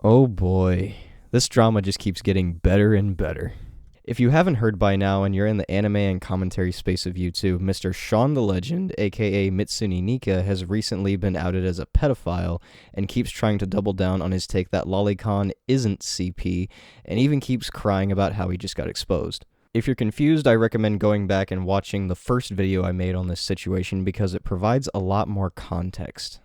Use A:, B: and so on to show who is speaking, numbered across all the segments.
A: Oh boy, this drama just keeps getting better and better. If you haven't heard by now and you're in the anime and commentary space of YouTube, Mr. ShaunTheLegend, aka Mitsune Nika, has recently been outed as a pedophile and keeps trying to double down on his take that lolicon isn't CP and even keeps crying about how he just got exposed. If you're confused, I recommend going back and watching the first video I made on this situation because it provides a lot more context.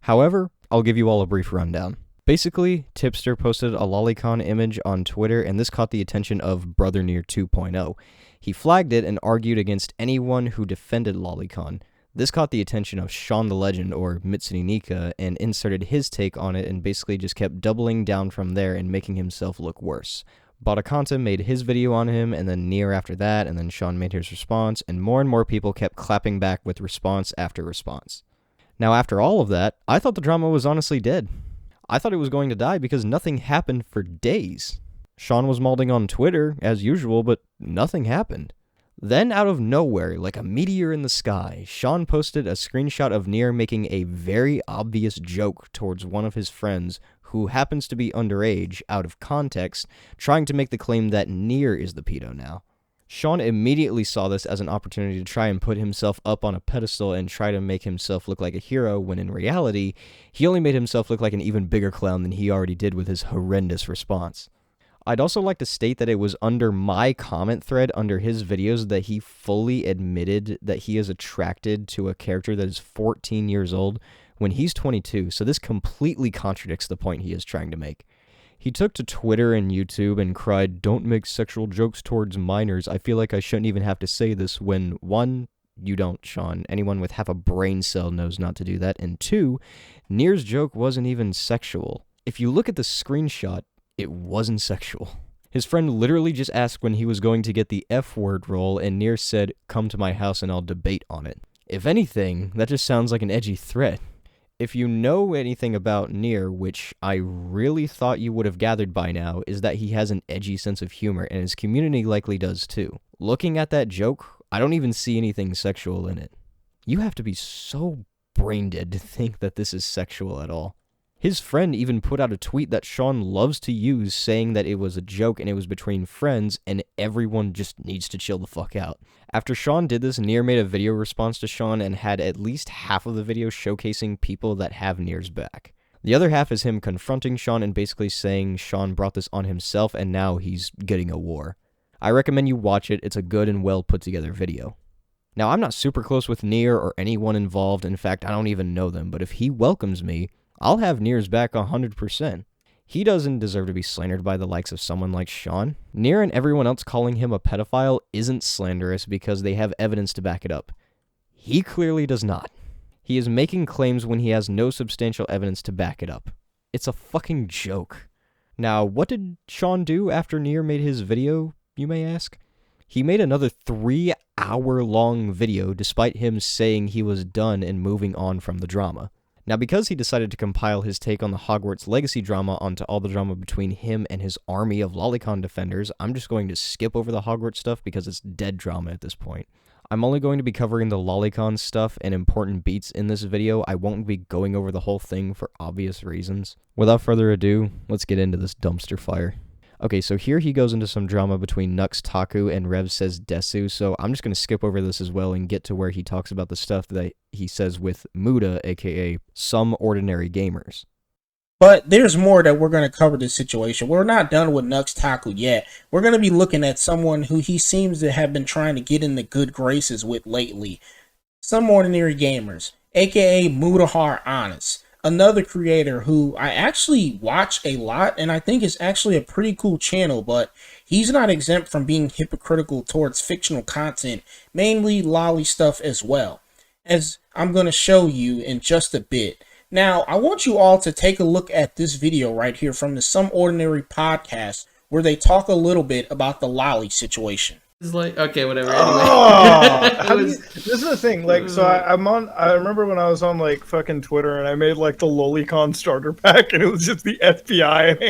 A: However, I'll give you all a brief rundown. Basically, Tipster posted a lolicon image on Twitter, and this caught the attention of Brother Nier 2.0. He flagged it and argued against anyone who defended lolicon. This caught the attention of ShaunTheLegend, or Mitsune Nika, and inserted his take on it and basically just kept doubling down from there and making himself look worse. Bodakanta made his video on him, and then Nier after that, and then Shaun made his response, and more people kept clapping back with response after response. Now, after all of that, I thought the drama was honestly dead. I thought it was going to die because nothing happened for days. Shaun was molding on Twitter, as usual, but nothing happened. Then, out of nowhere, like a meteor in the sky, Shaun posted a screenshot of Nier making a very obvious joke towards one of his friends who happens to be underage, out of context, trying to make the claim that Nier is the pedo now. Shaun immediately saw this as an opportunity to try and put himself up on a pedestal and try to make himself look like a hero, when in reality, he only made himself look like an even bigger clown than he already did with his horrendous response. I'd also like to state that it was under my comment thread under his videos that he fully admitted that he is attracted to a character that is 14 years old when he's 22, so this completely contradicts the point he is trying to make. He took to Twitter and YouTube and cried, "Don't make sexual jokes towards minors. I feel like I shouldn't even have to say this," when 1, you don't, Shaun. Anyone with half a brain cell knows not to do that. And 2, Nier's joke wasn't even sexual. If you look at the screenshot, it wasn't sexual. His friend literally just asked when he was going to get the F-word role, and Nier said, "Come to my house and I'll debate on it." If anything, that just sounds like an edgy threat. If you know anything about Nier, which I really thought you would have gathered by now, is that he has an edgy sense of humor, and his community likely does too. Looking at that joke, I don't even see anything sexual in it. You have to be so brain dead to think that this is sexual at all. His friend even put out a tweet that Shaun loves to use, saying that it was a joke and it was between friends and everyone just needs to chill the fuck out. After Shaun did this, Nier made a video response to Shaun and had at least half of the video showcasing people that have Nier's back. The other half is him confronting Shaun and basically saying Shaun brought this on himself and now he's getting a war. I recommend you watch it. It's a good and well put together video. Now, I'm not super close with Nier or anyone involved. In fact, I don't even know them, but if he welcomes me, I'll have Nier's back 100%. He doesn't deserve to be slandered by the likes of someone like Shaun. Nier and everyone else calling him a pedophile isn't slanderous because they have evidence to back it up. He clearly does not. He is making claims when he has no substantial evidence to back it up. It's a fucking joke. Now, what did Shaun do after Nier made his video, you may ask? He made another 3-hour-long video despite him saying he was done and moving on from the drama. Now, because he decided to compile his take on the Hogwarts Legacy drama onto all the drama between him and his army of lolicon defenders, I'm just going to skip over the Hogwarts stuff because it's dead drama at this point. I'm only going to be covering the lolicon stuff and important beats in this video. I won't be going over the whole thing for obvious reasons. Without further ado, let's get into this dumpster fire. Okay, so here he goes into some drama between Nux Taku and Rev Says Desu, so I'm just going to skip over this as well and get to where he talks about the stuff that he says with Muta, aka Some Ordinary Gamers.
B: But there's more that we're going to cover this situation. We're not done with Nux Taku yet. We're going to be looking at someone who he seems to have been trying to get into good graces with lately. Some Ordinary Gamers, aka Mutahar Honest. Another creator who I actually watch a lot, and I think is actually a pretty cool channel, but he's not exempt from being hypocritical towards fictional content, mainly lolly stuff as well, as I'm going to show you in just a bit. Now, I want you all to take a look at this video right here from the Some Ordinary podcast, where they talk a little bit about the lolly situation.
C: It's like, okay, whatever.
D: Anyway. This is the thing, like, so I remember when I was on, like, fucking Twitter, and I made, like, the Lolicon starter pack, and it was just the FBI.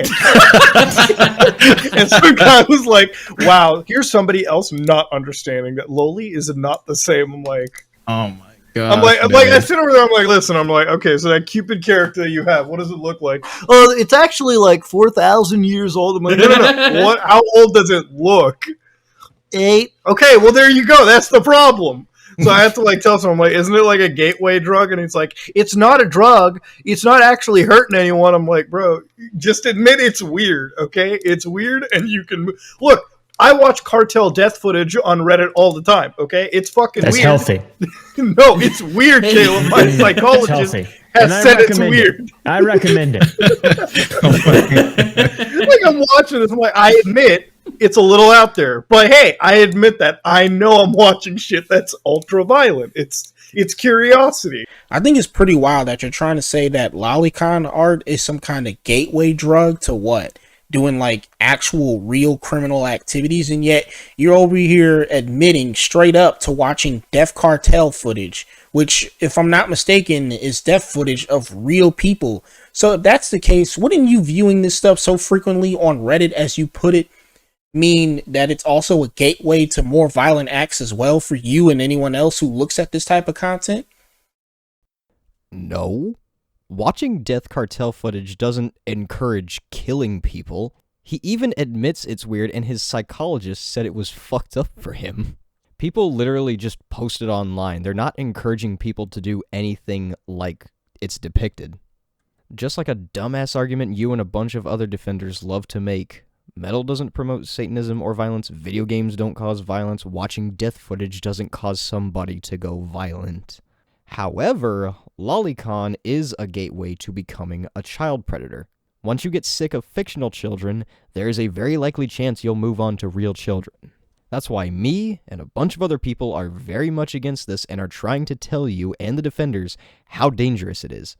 D: And some guy was like, wow, here's somebody else not understanding that Loli is not the same. I'm like,
E: oh my
D: I'm like, I sit over there. I'm like, listen. I'm like, okay, so that Cupid character that you have, what does it look like? Oh, it's actually like 4,000 years old. I'm like, no. What? How old does it look? 8. Okay, well there you go. That's the problem. So I have to like tell someone, like, isn't it like a gateway drug? And it's like, it's not a drug. It's not actually hurting anyone. I'm like, bro, just admit it's weird, okay? It's weird, and you can look. I watch cartel death footage on Reddit all the time, okay? It's fucking
C: That's
D: weird.
C: healthy.
D: No, it's weird, Caleb. My psychologist has said it's weird.
C: I recommend it.
D: Like, I'm watching this, I'm like, I admit it's a little out there. But hey, I admit that. I know I'm watching shit that's ultra violent. It's curiosity.
B: I think it's pretty wild that you're trying to say that lolicon art is some kind of gateway drug to what? Doing like actual real criminal activities, and yet you're over here admitting straight up to watching death cartel footage, which, if I'm not mistaken, is death footage of real people. So if that's the case, wouldn't you viewing this stuff so frequently on Reddit, as you put it, mean that it's also a gateway to more violent acts as well for you and anyone else who looks at this type of content?
A: No. Watching death cartel footage doesn't encourage killing people. He even admits it's weird, and his psychologist said it was fucked up for him. People literally just post it online. They're not encouraging people to do anything like it's depicted. Just like a dumbass argument you and a bunch of other defenders love to make. Metal doesn't promote Satanism or violence. Video games don't cause violence. Watching death footage doesn't cause somebody to go violent. However, lolicon is a gateway to becoming a child predator. Once you get sick of fictional children, there is a very likely chance you'll move on to real children. That's why me and a bunch of other people are very much against this and are trying to tell you and the defenders how dangerous it is.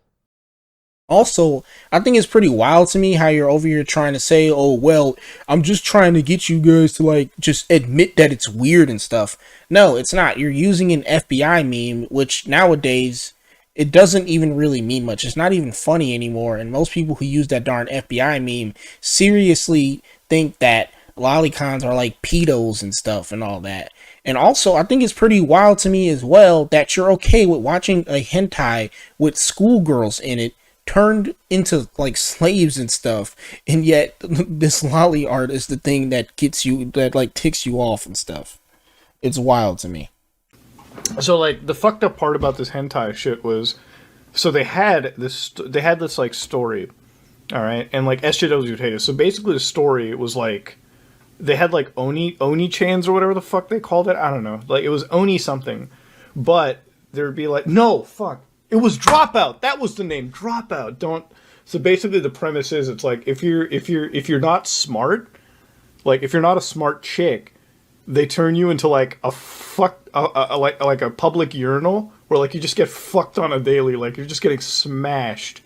B: Also, I think it's pretty wild to me how you're over here trying to say, oh, well, I'm just trying to get you guys to, like, just admit that it's weird and stuff. No, it's not. You're using an FBI meme, which nowadays, it doesn't even really mean much. It's not even funny anymore. And most people who use that darn FBI meme seriously think that lolicons are like pedos and stuff and all that. And also, I think it's pretty wild to me as well that you're okay with watching a hentai with schoolgirls in it turned into like slaves and stuff, and yet this lolly art is the thing that gets you, that like ticks you off and stuff. It's wild to me.
D: So like the fucked up part about this hentai shit was, so they had this like story, all right, and like SJWs would hate it. So basically the story was like they had like oni chans or whatever the fuck they called it. I don't know, like it was oni something, but there'd be like, no, fuck, it was Dropout. That was the name, Dropout. Don't. So basically, the premise is it's like if you're not smart, like if you're not a smart chick, they turn you into like like a public urinal where like you just get fucked on a daily, like you're just getting smashed,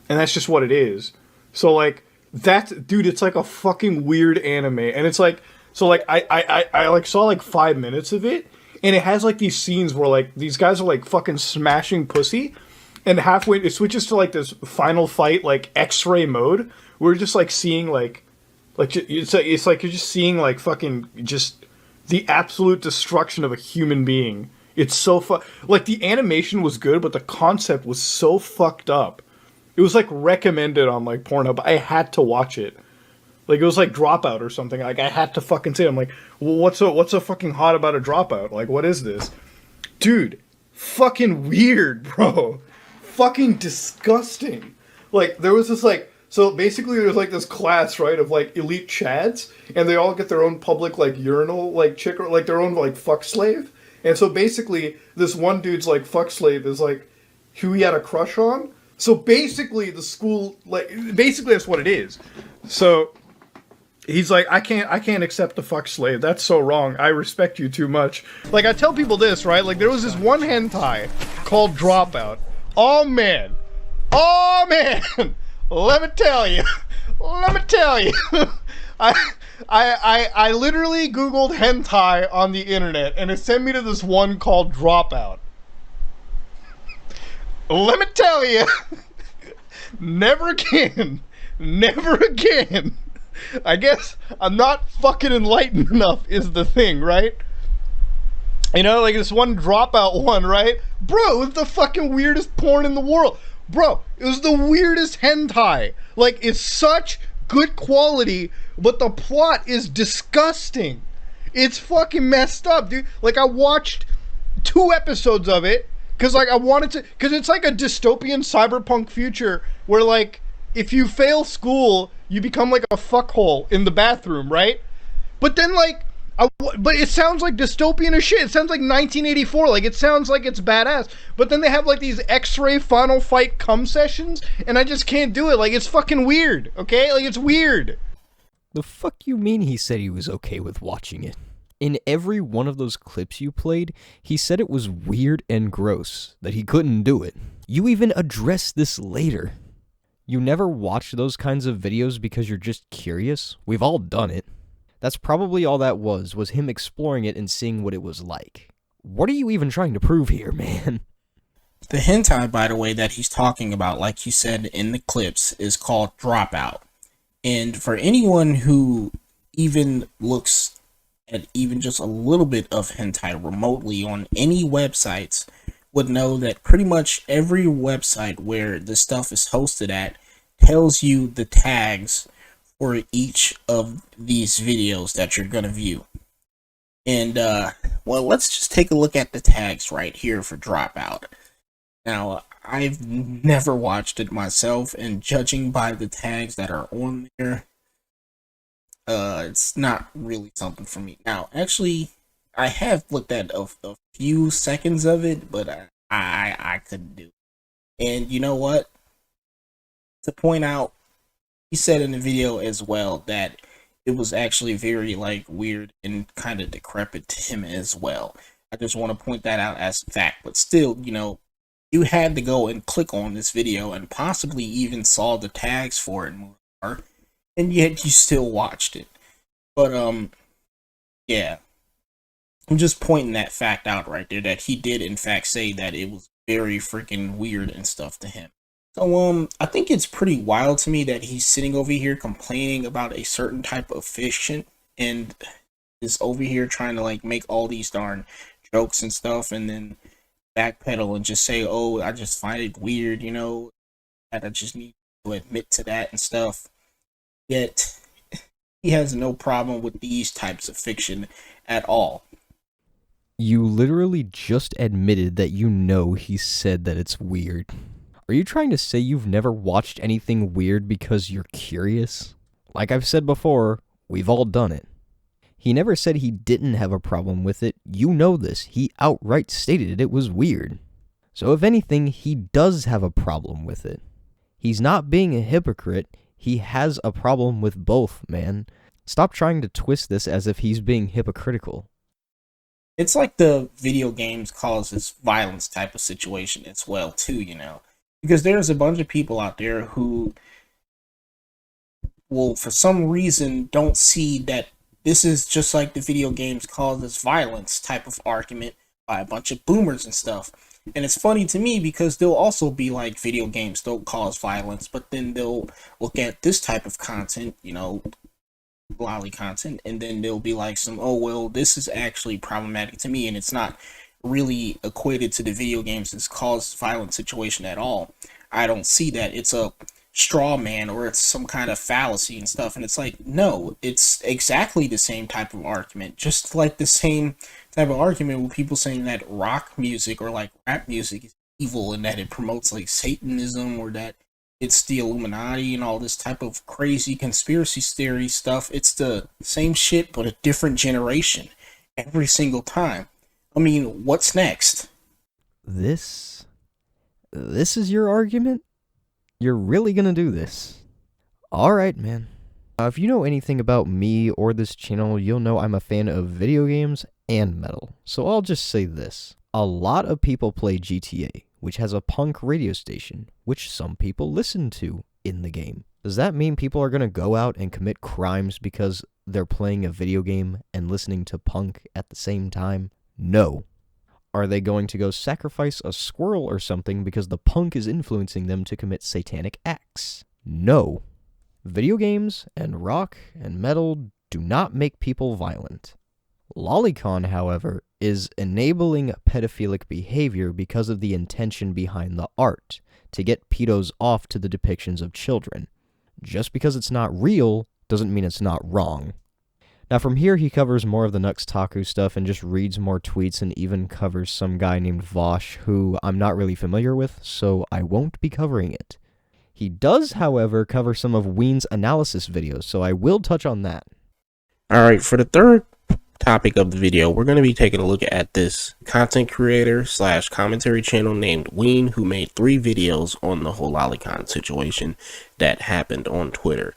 D: and that's just what it is. So like that, dude, it's like a fucking weird anime, and it's like, so like I like saw like 5 minutes of it. And it has, like, these scenes where, like, these guys are, like, fucking smashing pussy. And halfway, it switches to, like, this final fight, like, X-ray mode. We're just, like, seeing, like it's like you're just seeing, like, fucking just the absolute destruction of a human being. It's so like, the animation was good, but the concept was so fucked up. It was, like, recommended on, like, Pornhub. I had to watch it. Like, it was like Dropout or something. Like, I had to fucking say it. I'm like, well, what's so fucking hot about a Dropout? Like, what is this? Dude, fucking weird, bro. Fucking disgusting. Like, there was this, like, so basically there's, like, this class, right, of, like, elite chads, and they all get their own public, like, urinal, like, chick, or, like, their own, like, fuck slave. And so basically, this one dude's, like, fuck slave is, like, who he had a crush on. So basically, the school, like, basically that's what it is. So he's like, I can't accept the fuck slave. That's so wrong. I respect you too much. Like, I tell people this, right? Like, there was this one hentai called Dropout. Oh, man. Oh, man. Let me tell you. I literally Googled hentai on the internet, and it sent me to this one called Dropout. Let me tell you. Never again. I guess I'm not fucking enlightened enough is the thing, right? You know, like this one Dropout one, right? Bro, it was the fucking weirdest porn in the world. Bro, it was the weirdest hentai. Like, it's such good quality, but the plot is disgusting. It's fucking messed up, dude. Like, I watched 2 episodes of it, because, like, I wanted to... Because it's like a dystopian cyberpunk future where, like, if you fail school, you become, like, a fuckhole in the bathroom, right? But then, like... But it sounds like dystopian as shit. It sounds like 1984. Like, it sounds like it's badass. But then they have, like, these X-ray Final Fight cum sessions, and I just can't do it. Like, it's fucking weird, okay? Like, it's weird.
A: The fuck you mean he said he was okay with watching it? In every one of those clips you played, he said it was weird and gross, that he couldn't do it. You even addressed this later. You never watch those kinds of videos because you're just curious? We've all done it. That's probably all that was him exploring it and seeing what it was like. What are you even trying to prove here, man?
B: The hentai, by the way, that he's talking about, like you said in the clips, is called Dropout. And for anyone who even looks at even just a little bit of hentai remotely on any websites, would know that pretty much every website where the stuff is hosted at tells you the tags for each of these videos that you're gonna view. And well, let's just take a look at the tags right here for Dropout. Now, I've never watched it myself, and judging by the tags that are on there, it's not really something for me. Now, actually, I have looked at a few seconds of it, but I couldn't do it. And you know what? To point out, he said in the video as well that it was actually very, like, weird and kind of decrepit to him as well. I just want to point that out as a fact. But still, you know, you had to go and click on this video and possibly even saw the tags for it more, and yet you still watched it. But, yeah. I'm just pointing that fact out right there, that he did in fact say that it was very freaking weird and stuff to him. So, I think it's pretty wild to me that he's sitting over here complaining about a certain type of fiction and is over here trying to, like, make all these darn jokes and stuff, and then backpedal and just say, oh, I just find it weird, you know, that I just need to admit to that and stuff. Yet, he has no problem with these types of fiction at all.
A: You literally just admitted that you know he said that it's weird. Are you trying to say you've never watched anything weird because you're curious? Like I've said before, we've all done it. He never said he didn't have a problem with it. You know this. He outright stated it was weird. So if anything, he does have a problem with it. He's not being a hypocrite. He has a problem with both, man. Stop trying to twist this as if he's being hypocritical.
B: It's like the video games causes violence type of situation as well, too, you know. Because there's a bunch of people out there who will, for some reason, don't see that this is just like the video games causes violence type of argument by a bunch of boomers and stuff. And it's funny to me because they'll also be like, video games don't cause violence, but then they'll look at this type of content, you know, lolly content, and then they'll be like oh, well, this is actually problematic to me, and it's not really equated to the video games that's caused violent situation at all. I don't see that. It's a straw man, or it's some kind of fallacy and stuff, and it's like, no, it's exactly the same type of argument, just like the same type of argument with people saying that rock music or like rap music is evil and that it promotes like Satanism or that it's the Illuminati and all this type of crazy conspiracy theory stuff. It's the same shit, but a different generation every single time. I mean, what's next?
A: This is your argument? You're really gonna do this? Alright, man. If you know anything about me or this channel, you'll know I'm a fan of video games and metal. So I'll just say this. A lot of people play GTA, which has a punk radio station, which some people listen to in the game. Does that mean people are gonna go out and commit crimes because they're playing a video game and listening to punk at the same time? No. Are they going to go sacrifice a squirrel or something because the punk is influencing them to commit satanic acts? No. Video games and rock and metal do not make people violent. Lolicon, however, is enabling pedophilic behavior because of the intention behind the art, to get pedos off to the depictions of children. Just because it's not real doesn't mean it's not wrong. Now from here he covers more of the Nux Taku stuff and just reads more tweets and even covers some guy named Vosh who I'm not really familiar with, so I won't be covering it. He does, however, cover some of Wheen's analysis videos, so I will touch on that.
C: Alright, for the third topic of the video, we're going to be taking a look at this content creator / commentary channel named Wheen, who made 3 videos on the whole lolicon situation that happened on Twitter.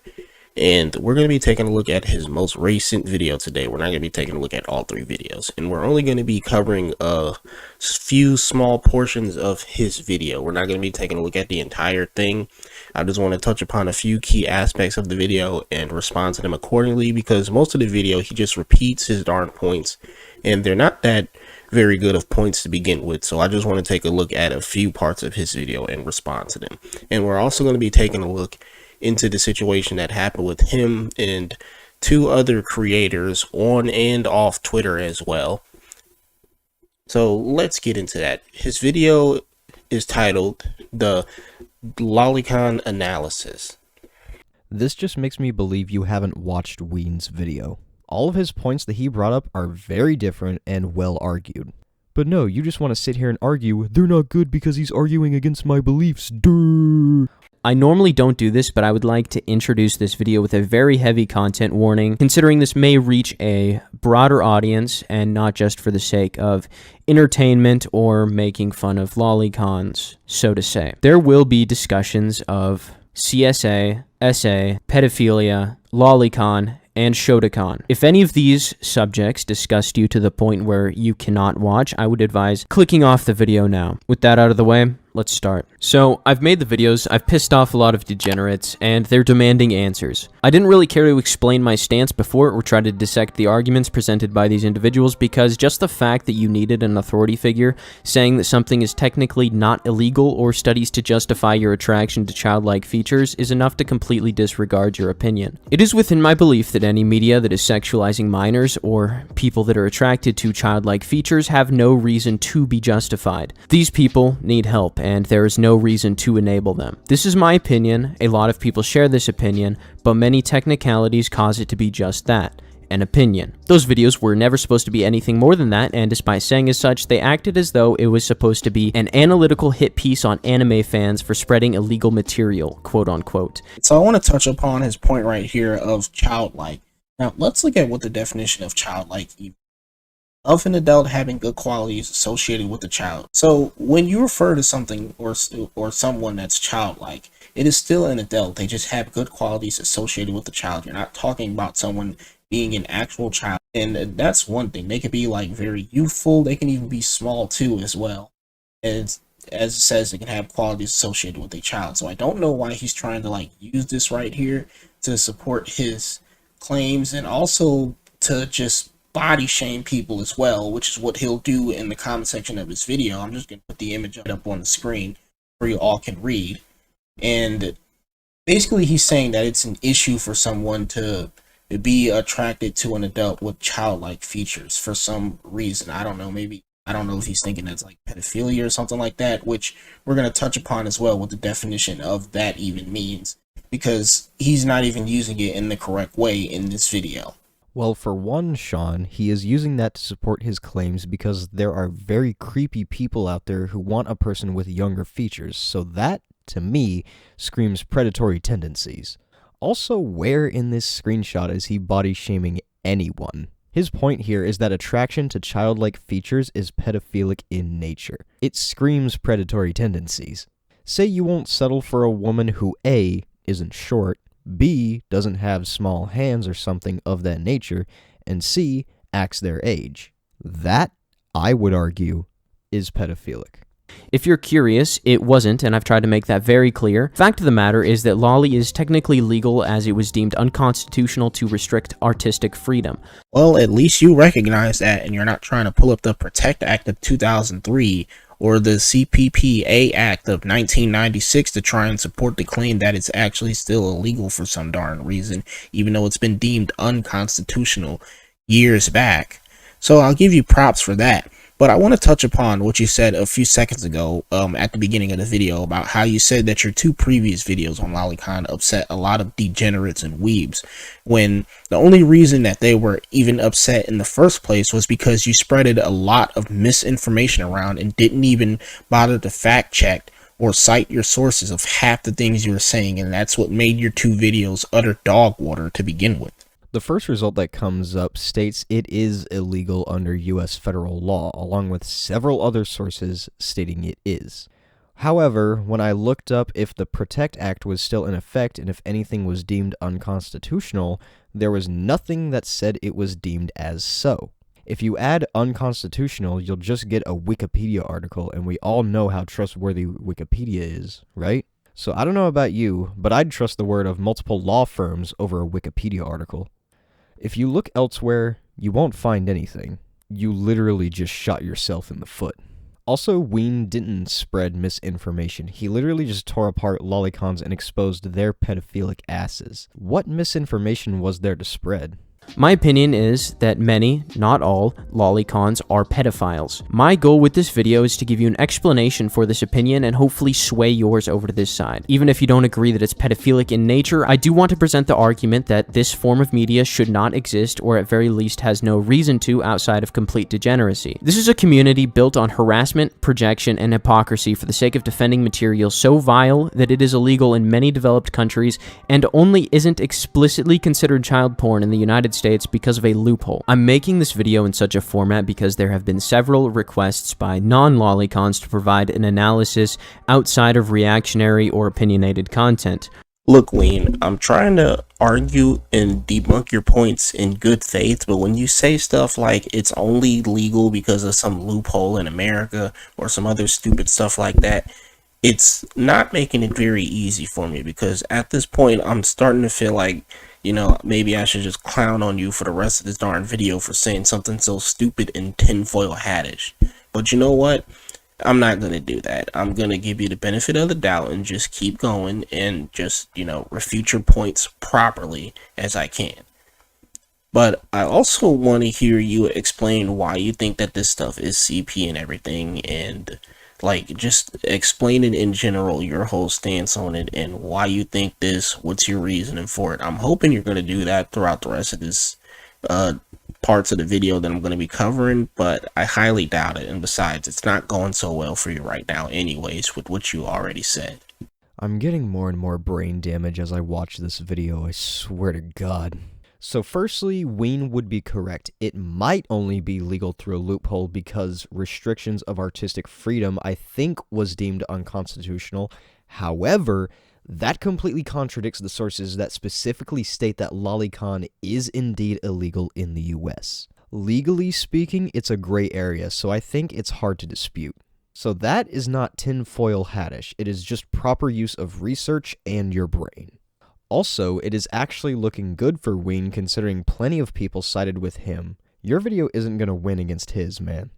C: And we're going to be taking a look at his most recent video today. We're not going to be taking a look at all 3 videos. And we're only going to be covering a few small portions of his video. We're not going to be taking a look at the entire thing. I just want to touch upon a few key aspects of the video and respond to them accordingly, because most of the video he just repeats his darn points, and they're not that very good of points to begin with. So I just want to take a look at a few parts of his video and respond to them. And we're also going to be taking a look into the situation that happened with him and 2 other creators on and off Twitter as well. So let's get into that. His video is titled The Lolicon Analysis.
A: This just makes me believe you haven't watched Wheen's video. All of his points that he brought up are very different and well argued. But no, you just want to sit here and argue, they're not good because he's arguing against my beliefs, duh.
E: I normally don't do this, but I would like to introduce this video with a very heavy content warning, considering this may reach a broader audience and not just for the sake of entertainment or making fun of lolicons, so to say. There will be discussions of CSA, SA, pedophilia, lolicon, and Shotokan. If any of these subjects disgust you to the point where you cannot watch, I would advise clicking off the video now. With that out of the way, let's start. So, I've made the videos, I've pissed off a lot of degenerates, and they're demanding answers. I didn't really care to explain my stance before or try to dissect the arguments presented by these individuals, because just the fact that you needed an authority figure saying that something is technically not illegal or studies to justify your attraction to childlike features is enough to completely disregard your opinion. It is within my belief that any media that is sexualizing minors or people that are attracted to childlike features have no reason to be justified. These people need help, and there is no reason to enable them. This is my opinion, a lot of people share this opinion, but many technicalities cause it to be just that, an opinion. Those videos were never supposed to be anything more than that, and despite saying as such, they acted as though it was supposed to be an analytical hit piece on anime fans for spreading illegal material, quote unquote.
B: So I want to touch upon his point right here of childlike. Now, let's look at what the definition of childlike is. Of an adult having good qualities associated with the child. So when you refer to something or someone that's childlike, it is still an adult. They just have good qualities associated with the child. You're not talking about someone being an actual child. And that's one thing. They could be like very youthful. They can even be small too as well. And as it says, they can have qualities associated with a child. So I don't know why he's trying to like use this right here to support his claims, and also to just body shame people as well, which is what he'll do in the comment section of his video. I'm just going to put the image up on the screen where you all can read. And basically he's saying that it's an issue for someone to be attracted to an adult with childlike features for some reason. I don't know, maybe, I don't know if he's thinking that's like pedophilia or something like that, which we're going to touch upon as well, what the definition of that even means, because he's not even using it in the correct way in this video.
A: Well, for one, Sean, he is using that to support his claims because there are very creepy people out there who want a person with younger features, so that, to me, screams predatory tendencies. Also, where in this screenshot is he body-shaming anyone? His point here is that attraction to childlike features is pedophilic in nature. It screams predatory tendencies. Say you won't settle for a woman who A, isn't short, B, doesn't have small hands or something of that nature, and C, acts their age. That, I would argue, is pedophilic.
E: If you're curious, it wasn't, and I've tried to make that very clear. Fact of the matter is that lolly is technically legal as it was deemed unconstitutional to restrict artistic freedom.
B: Well, at least you recognize that, and you're not trying to pull up the Protect Act of 2003 or the CPPA Act of 1996 to try and support the claim that it's actually still illegal for some darn reason, even though it's been deemed unconstitutional years back.
C: So I'll give you props for that. But I want to touch upon what you said a few seconds ago at the beginning of the video about how you said that your 2 previous videos on Lolicon upset a lot of degenerates and weebs, when the only reason that they were even upset in the first place was because you spreaded a lot of misinformation around and didn't even bother to fact check or cite your sources of half the things you were saying, and that's what made your 2 videos utter dog water to begin with.
A: The first result that comes up states it is illegal under U.S. federal law, along with several other sources stating it is. However, when I looked up if the PROTECT Act was still in effect and if anything was deemed unconstitutional, there was nothing that said it was deemed as so. If you add unconstitutional, you'll just get a Wikipedia article, and we all know how trustworthy Wikipedia is, right? So I don't know about you, but I'd trust the word of multiple law firms over a Wikipedia article. If you look elsewhere, you won't find anything. You literally just shot yourself in the foot. Also, Wheen didn't spread misinformation. He literally just tore apart lolicons and exposed their pedophilic asses. What misinformation was there to spread?
E: My opinion is that many, not all, lolicons are pedophiles. My goal with this video is to give you an explanation for this opinion and hopefully sway yours over to this side. Even if you don't agree that it's pedophilic in nature, I do want to present the argument that this form of media should not exist, or at very least has no reason to outside of complete degeneracy. This is a community built on harassment, projection, and hypocrisy for the sake of defending material so vile that it is illegal in many developed countries and only isn't explicitly considered child porn in the United States because of a loophole. I'm making this video in such a format because there have been several requests by non-lolicons to provide an analysis outside of reactionary or opinionated content.
C: Look, Wheen, I'm trying to argue and debunk your points in good faith, but when you say stuff like it's only legal because of some loophole in America or some other stupid stuff like that, it's not making it very easy for me, because at this point I'm starting to feel like, you know, maybe I should just clown on you for the rest of this darn video for saying something so stupid and tinfoil hattish. But you know what? I'm not going to do that. I'm going to give you the benefit of the doubt and just keep going and just, you know, refute your points properly as I can. But I also want to hear you explain why you think that this stuff is CP and everything, and like just explain it in general, your whole stance on it and why you think this, what's your reasoning for it. I'm hoping you're going to do that throughout the rest of this parts of the video that I'm going to be covering, but I highly doubt it. And besides, it's not going so well for you right now anyways with what you already said.
A: I'm getting more and more brain damage as I watch this video, I swear to God. So firstly, Wheen would be correct. It might only be legal through a loophole because restrictions of artistic freedom, I think, was deemed unconstitutional. However, that completely contradicts the sources that specifically state that lolicon is indeed illegal in the US. Legally speaking, it's a gray area, so I think it's hard to dispute. So that is not tinfoil hattish, it is just proper use of research and your brain. Also, it is actually looking good for Wheen considering plenty of people sided with him. Your video isn't gonna win against his, man.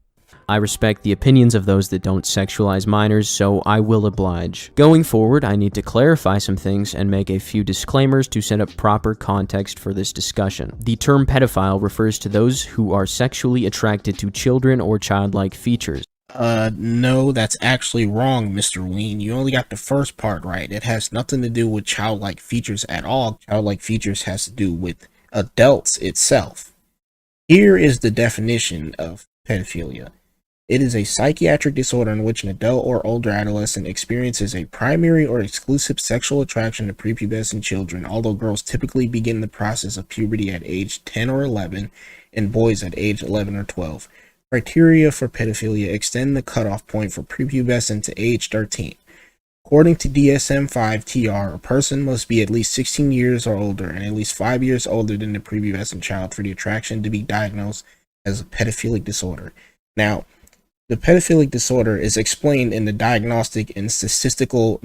E: I respect the opinions of those that don't sexualize minors, so I will oblige. Going forward, I need to clarify some things and make a few disclaimers to set up proper context for this discussion. The term pedophile refers to those who are sexually attracted to children or childlike features.
C: No, that's actually wrong, Mr. Wheen. You only got the first part right. It has nothing to do with childlike features at all. Childlike features has to do with adults itself. Here is the definition of pedophilia. It is a psychiatric disorder in which an adult or older adolescent experiences a primary or exclusive sexual attraction to prepubescent children, although girls typically begin the process of puberty at age 10 or 11 and boys at age 11 or 12. Criteria for pedophilia extend the cutoff point for prepubescent to age 13. According to DSM-5-TR, a person must be at least 16 years or older and at least 5 years older than the prepubescent child for the attraction to be diagnosed as a pedophilic disorder. Now, the pedophilic disorder is explained in the Diagnostic and Statistical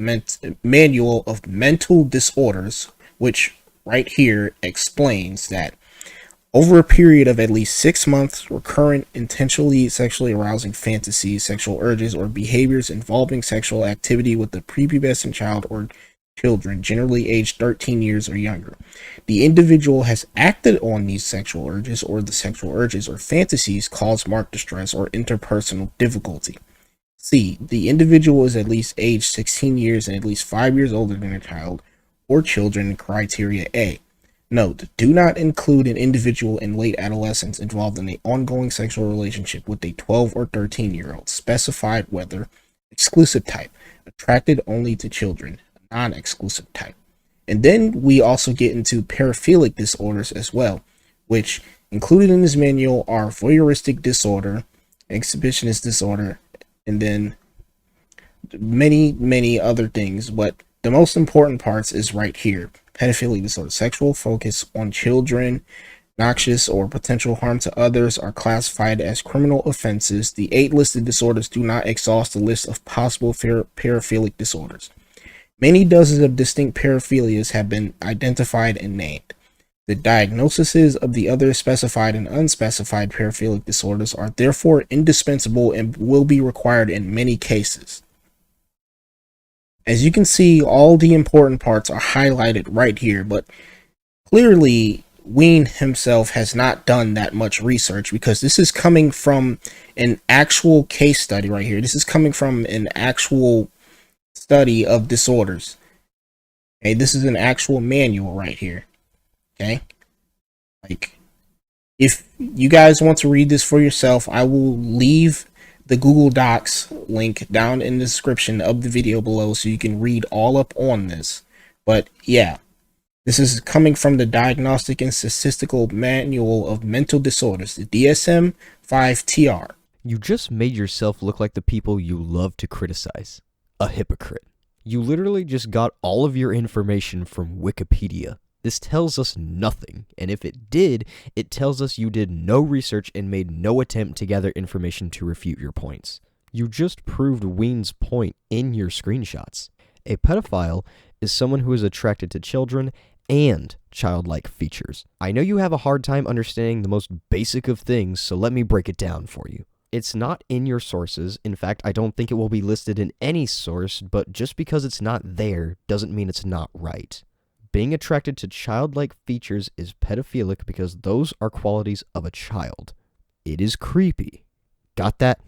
C: Manual of Mental Disorders, which right here explains that over a period of at least 6 months, recurrent, intentionally sexually arousing fantasies, sexual urges, or behaviors involving sexual activity with the prepubescent child or children, generally aged 13 years or younger. The individual has acted on these sexual urges, or the sexual urges or fantasies cause marked distress or interpersonal difficulty. C. The individual is at least age 16 years and at least 5 years older than a child or children. Criteria A. Note, do not include an individual in late adolescence involved in an ongoing sexual relationship with a 12 or 13-year-old. Specified whether exclusive type, attracted only to children, non-exclusive type. And then we also get into paraphilic disorders as well, which included in this manual are voyeuristic disorder, exhibitionist disorder, and then many other things. But the most important parts is right here. Pedophilic disorder, sexual focus on children, noxious or potential harm to others are classified as criminal offenses. The 8 listed disorders do not exhaust the list of possible paraphilic disorders. Many dozens of distinct paraphilias have been identified and named. The diagnoses of the other specified and unspecified paraphilic disorders are therefore indispensable and will be required in many cases. As you can see, all the important parts are highlighted right here, but clearly Wheen himself has not done that much research, because this is coming from an actual case study right here. This is coming from an actual study of disorders. Okay, this is an actual manual right here. Okay, like, if you guys want to read this for yourself, I will leave the Google Docs link down in the description of the video below so you can read all up on this. But yeah, this is coming from the Diagnostic and Statistical Manual of Mental Disorders, the DSM-5-TR.
A: You just made yourself look like the people you love to criticize. A hypocrite. You literally just got all of your information from Wikipedia. This tells us nothing, and if it did, it tells us you did no research and made no attempt to gather information to refute your points. You just proved Wheen's point in your screenshots. A pedophile is someone who is attracted to children and childlike features. I know you have a hard time understanding the most basic of things, so let me break it down for you. It's not in your sources. In fact, I don't think it will be listed in any source, but just because it's not there doesn't mean it's not right. Being attracted to childlike features is pedophilic because those are qualities of a child. It is creepy. Got that?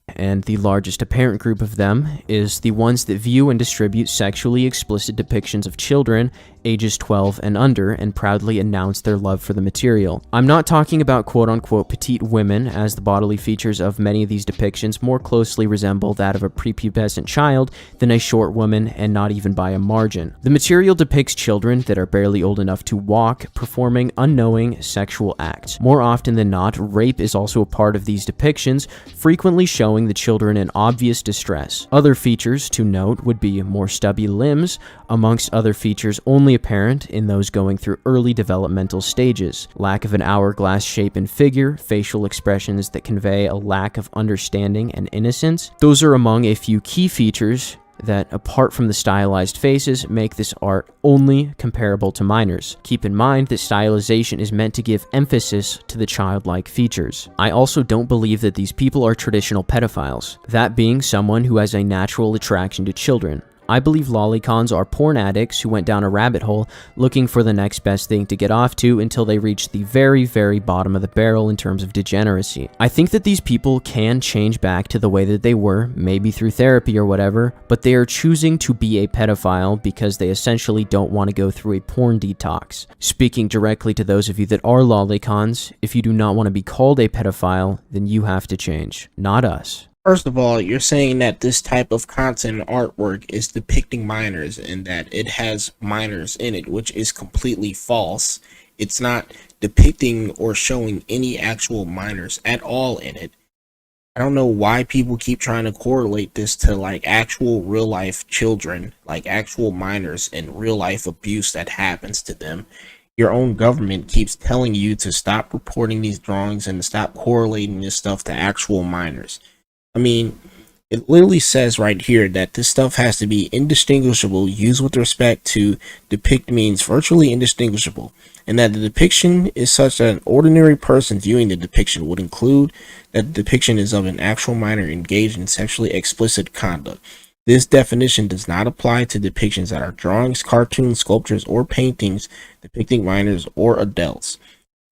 E: And the largest apparent group of them is the ones that view and distribute sexually explicit depictions of children ages 12 and under and proudly announce their love for the material. I'm not talking about quote-unquote petite women, as the bodily features of many of these depictions more closely resemble that of a prepubescent child than a short woman, and not even by a margin. The material depicts children that are barely old enough to walk, performing unknowing sexual acts. More often than not, rape is also a part of these depictions, frequently showing the children in obvious distress. Other features to note would be more stubby limbs, amongst other features only apparent in those going through early developmental stages, lack of an hourglass shape and figure, facial expressions that convey a lack of understanding and innocence. Those are among a few key features that, apart from the stylized faces, make this art only comparable to minors. Keep in mind that stylization is meant to give emphasis to the childlike features. I also don't believe that these people are traditional pedophiles, that being someone who has a natural attraction to children. I believe lolicons are porn addicts who went down a rabbit hole looking for the next best thing to get off to until they reached the very, very bottom of the barrel in terms of degeneracy. I think that these people can change back to the way that they were, maybe through therapy or whatever, but they are choosing to be a pedophile because they essentially don't want to go through a porn detox. Speaking directly to those of you that are lolicons, if you do not want to be called a pedophile, then you have to change, not us.
C: First of all, you're saying that this type of content artwork is depicting minors and that it has minors in it, which is completely false. It's not depicting or showing any actual minors at all in it. I don't know why people keep trying to correlate this to like actual real life children, like actual minors and real life abuse that happens to them. Your own government keeps telling you to stop reporting these drawings and to stop correlating this stuff to actual minors. I mean, it literally says right here that this stuff has to be indistinguishable, used with respect to depict means virtually indistinguishable, and that the depiction is such that an ordinary person viewing the depiction would include that the depiction is of an actual minor engaged in sexually explicit conduct. This definition does not apply to depictions that are drawings, cartoons, sculptures, or paintings depicting minors or adults.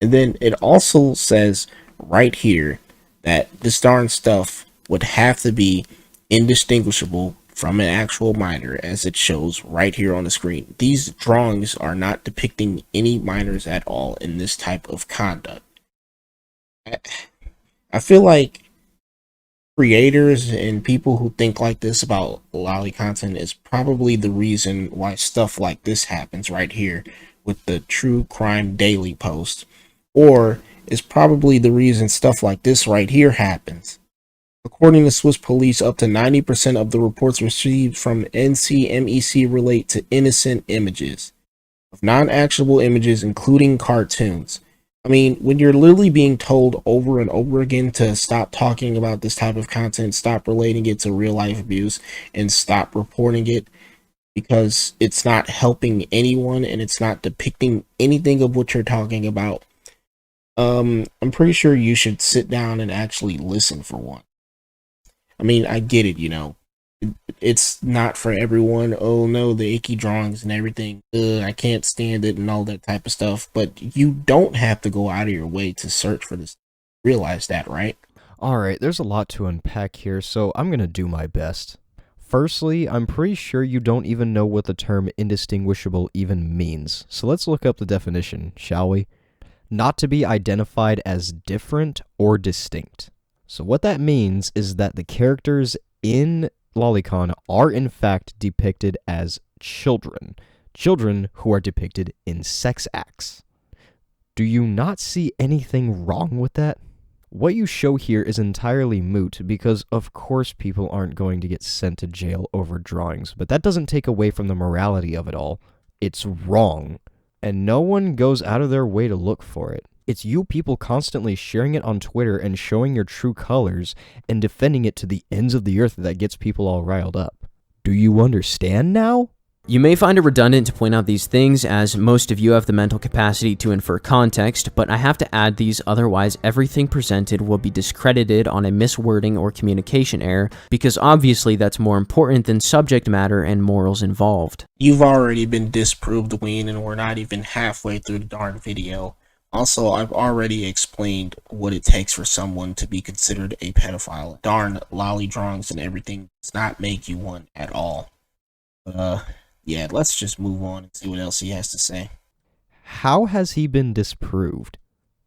C: And then it also says right here that this darn stuff would have to be indistinguishable from an actual minor, as it shows right here on the screen. These drawings are not depicting any minors at all in this type of conduct. I feel like creators and people who think like this about lolly content is probably the reason why stuff like this happens right here with the True Crime Daily post, or is probably the reason stuff like this right here happens. According to Swiss police, up to 90% of the reports received from NCMEC relate to innocent images of non-actionable images, including cartoons. I mean, when you're literally being told over and over again to stop talking about this type of content, stop relating it to real life abuse, and stop reporting it because it's not helping anyone and it's not depicting anything of what you're talking about, I'm pretty sure you should sit down and actually listen for one. I mean, I get it, you know. It's not for everyone. Oh no, the icky drawings and everything. I can't stand it and all that type of stuff. But you don't have to go out of your way to search for this. Realize that, right?
A: Alright, there's a lot to unpack here, so I'm gonna do my best. Firstly, I'm pretty sure you don't even know what the term indistinguishable even means. So let's look up the definition, shall we? Not to be identified as different or distinct. So what that means is that the characters in Lolicon are in fact depicted as children. Children who are depicted in sex acts. Do you not see anything wrong with that? What you show here is entirely moot because of course people aren't going to get sent to jail over drawings, but that doesn't take away from the morality of it all. It's wrong, and no one goes out of their way to look for it. It's you people constantly sharing it on Twitter and showing your true colors and defending it to the ends of the earth that gets people all riled up. Do you understand now?
E: You may find it redundant to point out these things, as most of you have the mental capacity to infer context, but I have to add these, otherwise everything presented will be discredited on a miswording or communication error, because obviously that's more important than subject matter and morals involved.
C: You've already been disproved, Wheen, and we're not even halfway through the darn video. Also, I've already explained what it takes for someone to be considered a pedophile. Darn lolly drawings and everything does not make you one at all. Yeah, let's just move on and see what else he has to say.
A: How has he been disproved?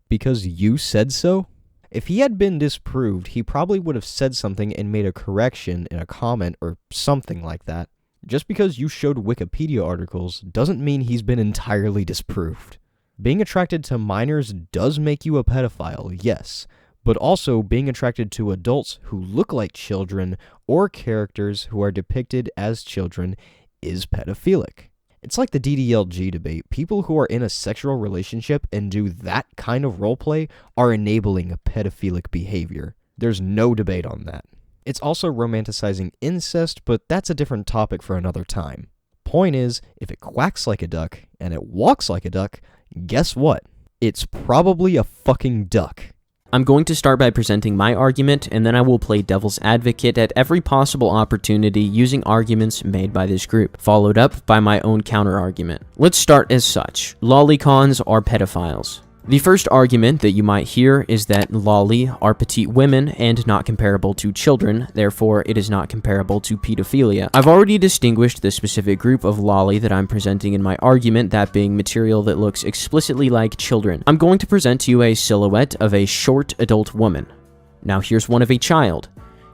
A: Because you said so? If he had been disproved, he probably would have said something and made a correction in a comment or something like that. Just because you showed Wikipedia articles doesn't mean he's been entirely disproved. Being attracted to minors does make you a pedophile, yes, but also being attracted to adults who look like children or characters who are depicted as children is pedophilic. It's like the DDLG debate. People who are in a sexual relationship and do that kind of roleplay are enabling pedophilic behavior. There's no debate on that. It's also romanticizing incest, but that's a different topic for another time. Point is, if it quacks like a duck and it walks like a duck, guess what? It's probably a fucking duck.
E: I'm going to start by presenting my argument, and then I will play devil's advocate at every possible opportunity using arguments made by this group, followed up by my own counter-argument. Let's start as such. Lolicons are pedophiles. The first argument that you might hear is that lolly are petite women and not comparable to children, therefore it is not comparable to pedophilia. I've already distinguished the specific group of lolly that I'm presenting in my argument, that being material that looks explicitly like children. I'm going to present to you a silhouette of a short adult woman. Now here's one of a child.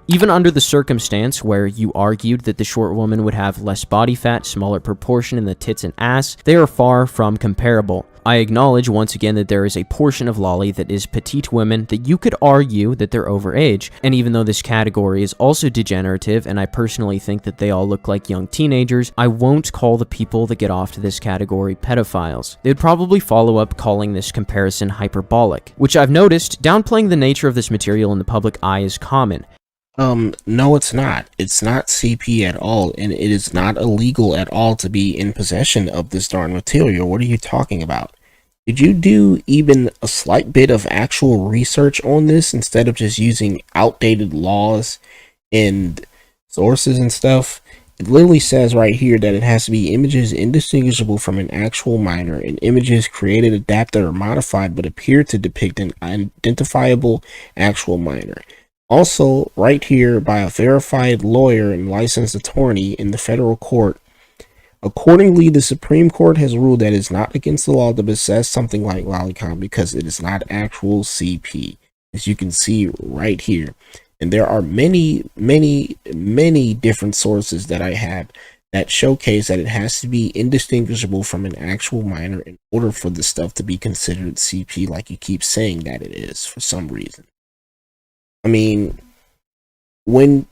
E: Even under the circumstance where you argued that the short woman would have less body fat, smaller proportion in the tits and ass, they are far from comparable. I acknowledge once again that there is a portion of lolly that is petite women that you could argue that they're overage, and even though this category is also degenerative and I personally think that they all look like young teenagers, I won't call the people that get off to this category pedophiles. They would probably follow up calling this comparison hyperbolic, which I've noticed downplaying the nature of this material in the public eye is common.
C: No, it's not. It's not CP at all, and it is not illegal at all to be in possession of this darn material. What are you talking about? Did you do even a slight bit of actual research on this instead of just using outdated laws and sources and stuff, it literally says right here that it has to be images indistinguishable from an actual minor, and images created, adapted, or modified but appear to depict an identifiable actual minor. Also, right here, by a verified lawyer and licensed attorney in the federal court. Accordingly, the Supreme Court has ruled that it's not against the law to possess something like lolicon because it is not actual CP, as you can see right here. And there are many different sources that I have that showcase that it has to be indistinguishable from an actual minor in order for the stuff to be considered CP, like you keep saying that it is for some reason. I mean, when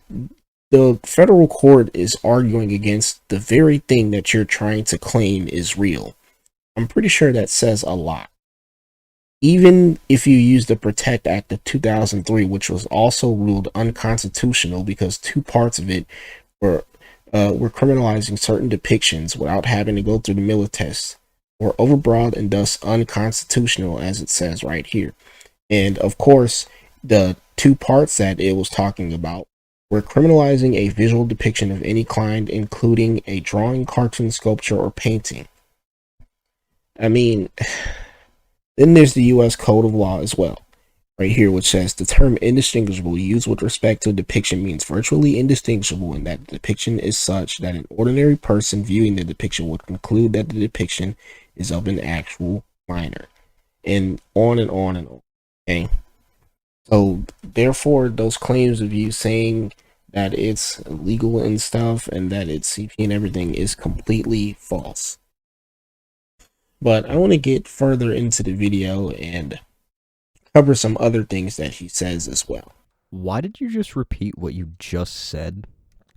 C: the federal court is arguing against the very thing that you're trying to claim is real, I'm pretty sure that says a lot. Even if you use the Protect Act of 2003, which was also ruled unconstitutional because two parts of it were criminalizing certain depictions without having to go through the Miller test, were overbroad and thus unconstitutional, as it says right here. And of course, the two parts that it was talking about were criminalizing a visual depiction of any kind, including a drawing, cartoon, sculpture, or painting. I mean, then there's the U.S. Code of Law as well, right here, which says the term indistinguishable used with respect to a depiction means virtually indistinguishable, and that the depiction is such that an ordinary person viewing the depiction would conclude that the depiction is of an actual minor, and on and on and on. Okay. So therefore, those claims of you saying that it's illegal and stuff and that it's CP and everything is completely false. But I want to get further into the video and cover some other things that he says as well.
A: Why did you just repeat what you just said?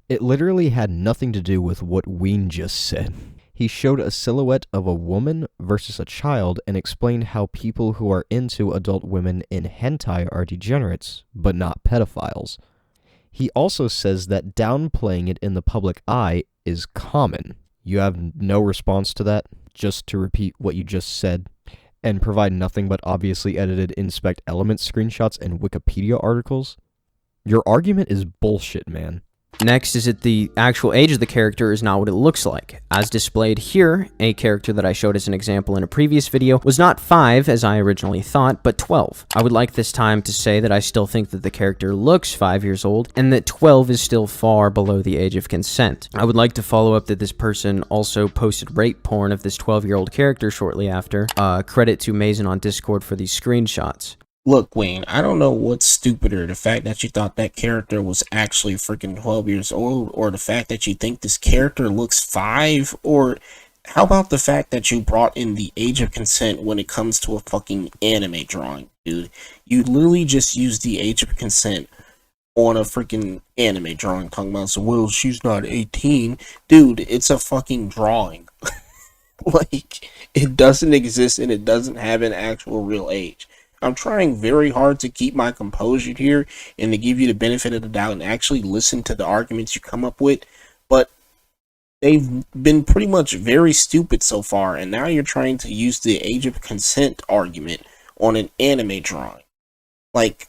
A: It literally had nothing to do with what Wheen just said. He showed a silhouette of a woman versus a child and explained how people who are into adult women in hentai are degenerates, but not pedophiles. He also says that downplaying it in the public eye is common. You have no response to that? Just to repeat what you just said? And provide nothing but obviously edited inspect elements screenshots and Wikipedia articles? Your argument is bullshit, man.
E: Next is that the actual age of the character is not what it looks like. As displayed here, a character that I showed as an example in a previous video was not 5 as I originally thought, but 12. I would like this time to say that I still think that the character looks 5 years old, and that 12 is still far below the age of consent. I would like to follow up that this person also posted rape porn of this 12-year-old character shortly after. Credit to Mason on Discord for these screenshots.
C: Look, Wayne, I don't know what's stupider, the fact that you thought that character was actually freaking 12 years old, or the fact that you think this character looks 5, or how about the fact that you brought in the age of consent when it comes to a fucking anime drawing, dude? You literally just used the age of consent on a freaking anime drawing, talking about, so, well, she's not 18. Dude, it's a fucking drawing. Like, it doesn't exist and it doesn't have an actual real age. I'm trying very hard to keep my composure here and to give you the benefit of the doubt and actually listen to the arguments you come up with, but they've been pretty much very stupid so far, and now you're trying to use the age of consent argument on an anime drawing. Like,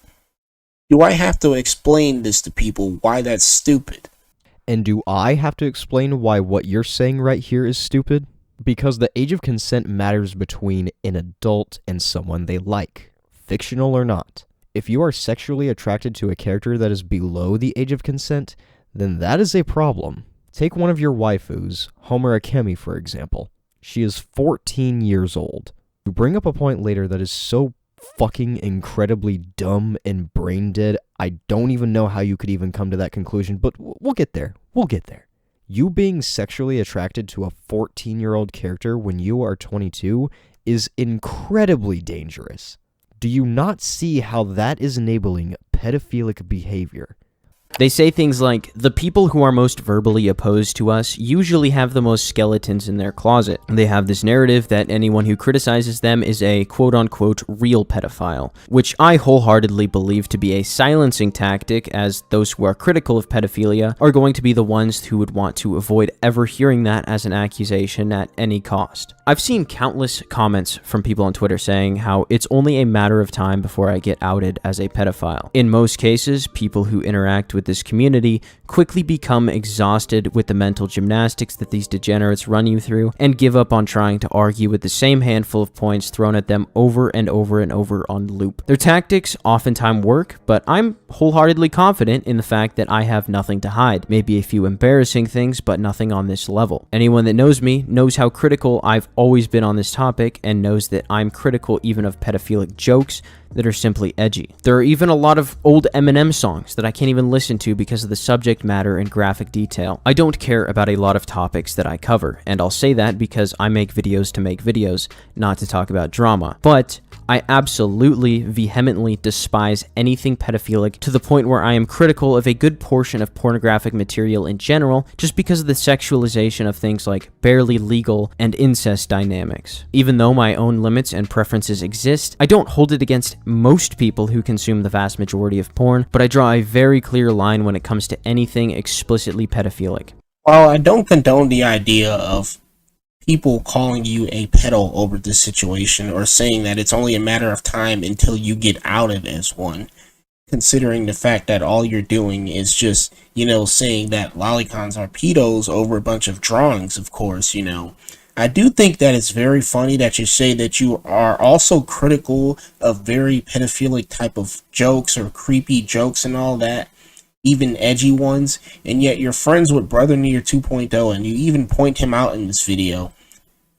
C: do I have to explain this to people why that's stupid?
A: And do I have to explain why what you're saying right here is stupid? Because the age of consent matters between an adult and someone they like. Fictional or not. If you are sexually attracted to a character that is below the age of consent, then that is a problem. Take one of your waifus, Homer Akemi, for example. She is 14 years old. You bring up a point later that is so fucking incredibly dumb and brain dead, I don't even know how you could even come to that conclusion, but we'll get there. We'll get there. You being sexually attracted to a 14-year-old character when you are 22 is incredibly dangerous. Do you not see how that is enabling pedophilic behavior?
E: They say things like, the people who are most verbally opposed to us usually have the most skeletons in their closet. They have this narrative that anyone who criticizes them is a quote-unquote real pedophile, which I wholeheartedly believe to be a silencing tactic, as those who are critical of pedophilia are going to be the ones who would want to avoid ever hearing that as an accusation at any cost. I've seen countless comments from people on Twitter saying how it's only a matter of time before I get outed as a pedophile. In most cases, people who interact with with this community quickly become exhausted with the mental gymnastics that these degenerates run you through and give up on trying to argue with the same handful of points thrown at them over and over and over on loop. Their tactics oftentimes work, but I'm wholeheartedly confident in the fact that I have nothing to hide. Maybe a few embarrassing things, but nothing on this level. Anyone that knows me knows how critical I've always been on this topic and knows that I'm critical even of pedophilic jokes that are simply edgy. There are even a lot of old Eminem songs that I can't even listen to because of the subject matter and graphic detail. I don't care about a lot of topics that I cover, and I'll say that because I make videos to make videos, not to talk about drama. But I absolutely, vehemently despise anything pedophilic to the point where I am critical of a good portion of pornographic material in general just because of the sexualization of things like barely legal and incest dynamics. Even though my own limits and preferences exist, I don't hold it against most people who consume the vast majority of porn, but I draw a very clear line when it comes to anything explicitly pedophilic.
B: While I don't condone the idea of people calling you a pedo over this situation or saying that it's only a matter of time until you get outed as one, considering the fact that all you're doing is just, saying that lolicons are pedos over a bunch of drawings, of course, I do think that it's very funny that you say that you are also critical of very pedophilic type of jokes or creepy jokes and all that, even edgy ones, and yet you're friends with Brother Nier 2.0 and you even point him out in this video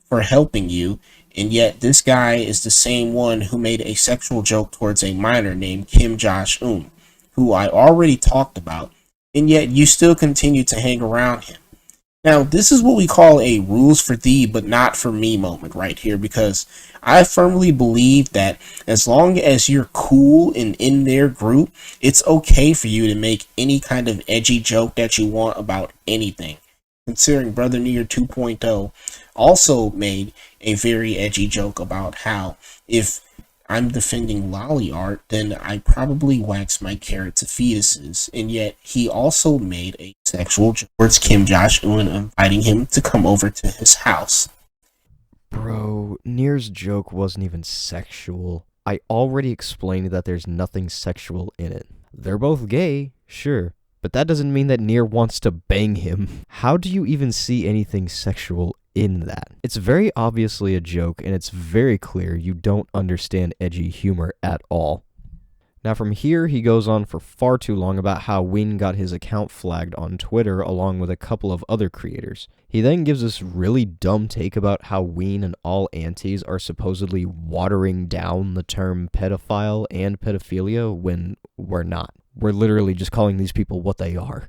B: for helping you, and yet this guy is the same one who made a sexual joke towards a minor named Kim Josh-un, who I already talked about, and yet you still continue to hang around him. Now, this is what we call a rules for thee but not for me moment right here, because I firmly believe that as long as you're cool and in their group, it's okay for you to make any kind of edgy joke that you want about anything. Considering Brother Nier 2.0 also made a very edgy joke about how if I'm defending lolly art, then I probably wax my carrot to fetuses, and yet he also made a sexual joke towards Kim Josh-un, inviting him to come over to his house.
A: Bro, Nier's joke wasn't even sexual. I already explained that there's nothing sexual in it. They're both gay, sure, but that doesn't mean that Nier wants to bang him. How do you even see anything sexual in that? It's very obviously a joke, and it's very clear you don't understand edgy humor at all. Now from here, he goes on for far too long about how Wheen got his account flagged on Twitter along with a couple of other creators. He then gives this really dumb take about how Wheen and all antis are supposedly watering down the term pedophile and pedophilia when we're not. We're literally just calling these people what they are.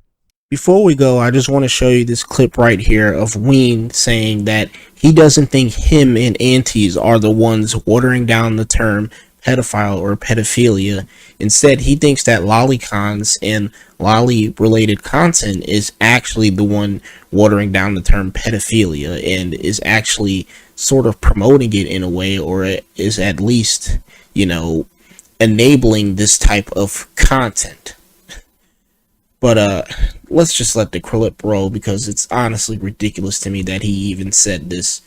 B: Before we go, I just want to show you this clip right here of Wheen saying that he doesn't think him and antis are the ones watering down the term pedophile or pedophilia. Instead, he thinks that lolicons and lolly-related content is actually the one watering down the term pedophilia and is actually sort of promoting it in a way, or is at least, enabling this type of content. But let's just let the clip roll, because it's honestly ridiculous to me that he even said this.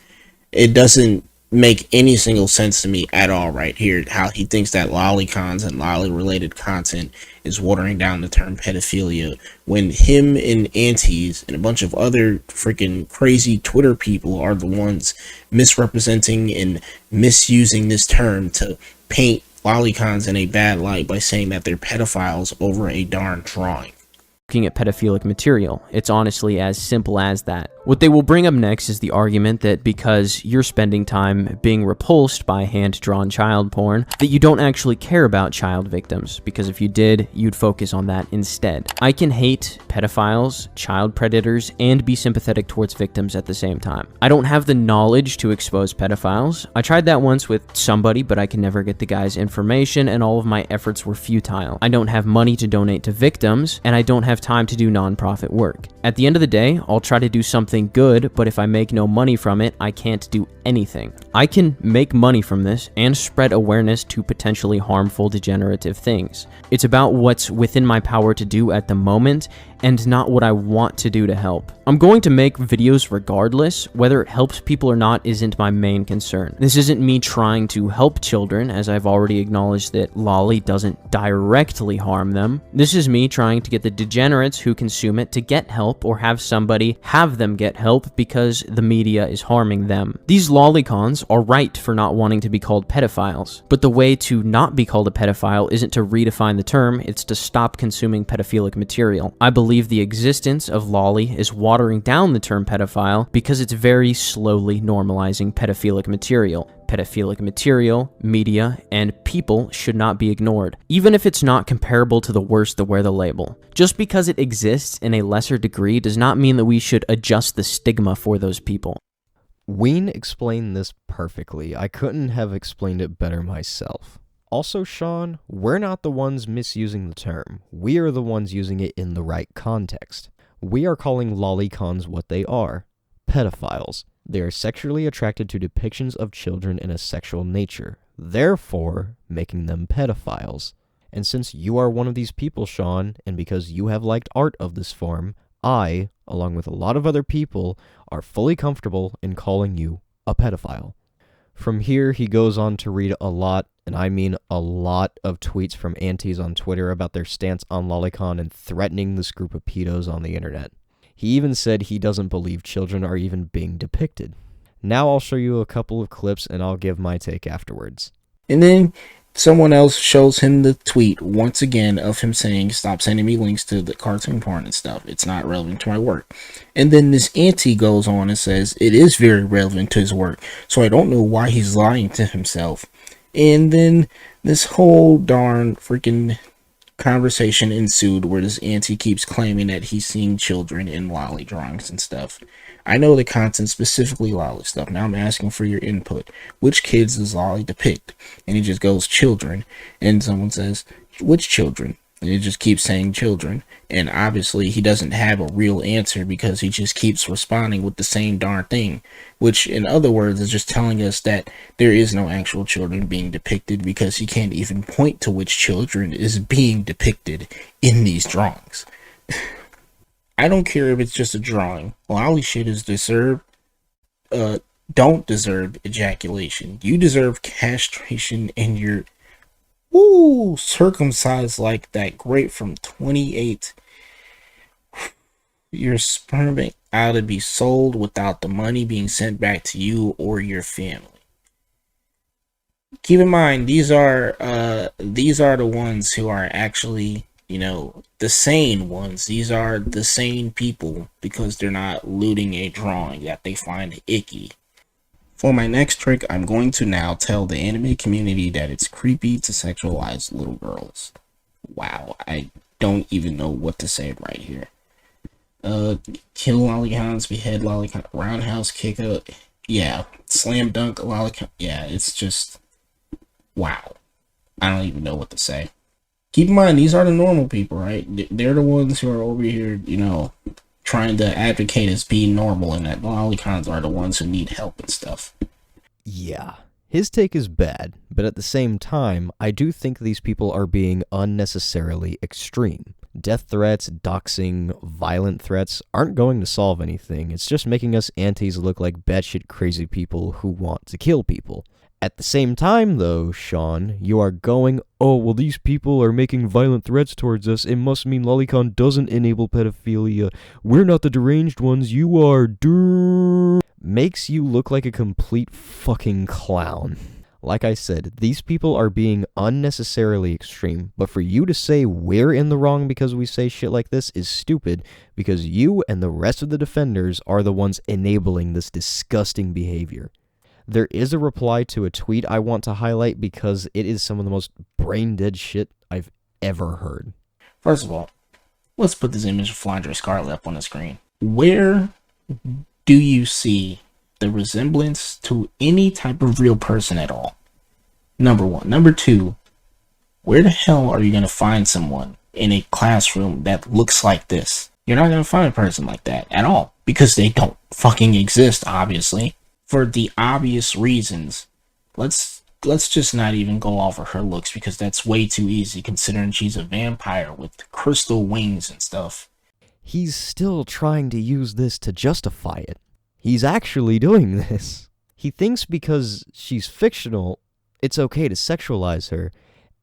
B: It doesn't make any single sense to me at all right here, how he thinks that lolicons and lolly-related content is watering down the term pedophilia, when him and antis and a bunch of other freaking crazy Twitter people are the ones misrepresenting and misusing this term to paint lolicons in a bad light by saying that they're pedophiles over a darn drawing.
E: Looking at pedophilic material. It's honestly as simple as that. What they will bring up next is the argument that because you're spending time being repulsed by hand-drawn child porn, that you don't actually care about child victims, because if you did, you'd focus on that instead. I can hate pedophiles, child predators, and be sympathetic towards victims at the same time. I don't have the knowledge to expose pedophiles. I tried that once with somebody, but I can never get the guy's information, and all of my efforts were futile. I don't have money to donate to victims, and I don't have have time to do nonprofit work. At the end of the day, I'll try to do something good, but if I make no money from it, I can't do anything. I can make money from this and spread awareness to potentially harmful, degenerative things. It's about what's within my power to do at the moment and not what I want to do to help. I'm going to make videos regardless. Whether it helps people or not isn't my main concern. This isn't me trying to help children, as I've already acknowledged that Lolly doesn't directly harm them. This is me trying to get the degenerates who consume it to get help or have somebody have them get help because the media is harming them. These lolicons are right for not wanting to be called pedophiles, but the way to not be called a pedophile isn't to redefine the term, it's to stop consuming pedophilic material. I believe the existence of lolly is watering down the term pedophile because it's very slowly normalizing pedophilic material. Pedophilic material, media, and people should not be ignored, even if it's not comparable to the worst that wear the label. Just because it exists in a lesser degree does not mean that we should adjust the stigma for those people.
A: Wheen explained this perfectly. I couldn't have explained it better myself. Also, Sean, we're not the ones misusing the term. We are the ones using it in the right context. We are calling lolicons what they are: pedophiles. They are sexually attracted to depictions of children in a sexual nature, therefore making them pedophiles. And since you are one of these people, Sean, and because you have liked art of this form, I, along with a lot of other people, are fully comfortable in calling you a pedophile. From here, he goes on to read a lot, and I mean a lot, of tweets from aunties on Twitter about their stance on lolicon and threatening this group of pedos on the internet. He even said he doesn't believe children are even being depicted. Now I'll show you a couple of clips and I'll give my take afterwards.
B: And then someone else shows him the tweet once again of him saying, stop sending me links to the cartoon porn and stuff. It's not relevant to my work. And then this auntie goes on and says it is very relevant to his work. So I don't know why he's lying to himself. And then this whole darn freaking conversation ensued where this auntie keeps claiming that he's seeing children in lolly drawings and stuff. I know the content, specifically lolly stuff. Now I'm asking for your input. Which kids does lolly depict? And he just goes children, and someone says, which children? And it just keeps saying children, and obviously he doesn't have a real answer because he just keeps responding with the same darn thing, which in other words is just telling us that there is no actual children being depicted because he can't even point to which children is being depicted in these drawings. I don't care if it's just a drawing. Lolly shit is don't deserve ejaculation. You deserve castration, and you're circumcised like that grape from 28. Your sperm ought to be sold without the money being sent back to you or your family. Keep in mind, these are the ones who are actually, the sane ones. These are the sane people because they're not looting a drawing that they find icky. For my next trick, I'm going to now tell the anime community that it's creepy to sexualize little girls. Wow, I don't even know what to say right here. Kill lolicons, behead lolicon, roundhouse kick up, yeah, slam dunk lolicon, yeah, it's just, wow. I don't even know what to say. Keep in mind, these are the normal people, right? They're the ones who are over here, trying to advocate as being normal, and that lolicons are the ones who need help and stuff.
A: Yeah, his take is bad, but at the same time, I do think these people are being unnecessarily extreme. Death threats, doxing, violent threats aren't going to solve anything. It's just making us aunties look like batshit crazy people who want to kill people. At the same time, though, Sean, you are going, oh, well, these people are making violent threats towards us. It must mean lolicon doesn't enable pedophilia. We're not the deranged ones. You are. Makes you look like a complete fucking clown. Like I said, these people are being unnecessarily extreme, but for you to say we're in the wrong because we say shit like this is stupid, because you and the rest of the defenders are the ones enabling this disgusting behavior. There is a reply to a tweet I want to highlight because it is some of the most brain-dead shit I've ever heard.
B: First of all, let's put this image of Flandre Scarlet up on the screen. Where do you see the resemblance to any type of real person at all? Number one. Number two, where the hell are you going to find someone
C: in a classroom that looks like this. You're not gonna find a person like that at all, because they don't fucking exist, obviously. For the obvious reasons. Let's just not even go off of her looks, because that's way too easy considering she's a vampire with crystal wings and stuff.
A: He's still trying to use this to justify it. He's actually doing this. He thinks because she's fictional, it's okay to sexualize her,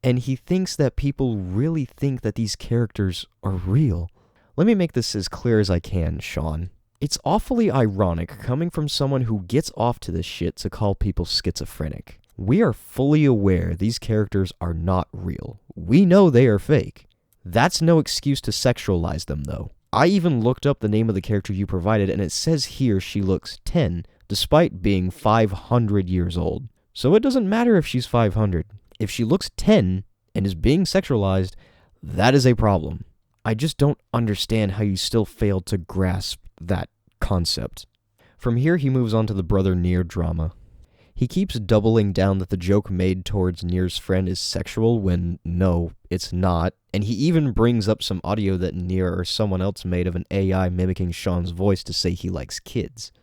A: and he thinks that people really think that these characters are real. Let me make this as clear as I can, Shaun. It's awfully ironic coming from someone who gets off to this shit to call people schizophrenic. We are fully aware these characters are not real. We know they are fake. That's no excuse to sexualize them, though. I even looked up the name of the character you provided, and it says here she looks 10, despite being 500 years old. So it doesn't matter if she's 500. If she looks 10 and is being sexualized, that is a problem. I just don't understand how you still failed to grasp that concept. From here, he moves on to the brother Nier drama. He keeps doubling down that the joke made towards Nier's friend is sexual when, no, it's not, and he even brings up some audio that Nier or someone else made of an AI mimicking Shaun's voice to say he likes kids.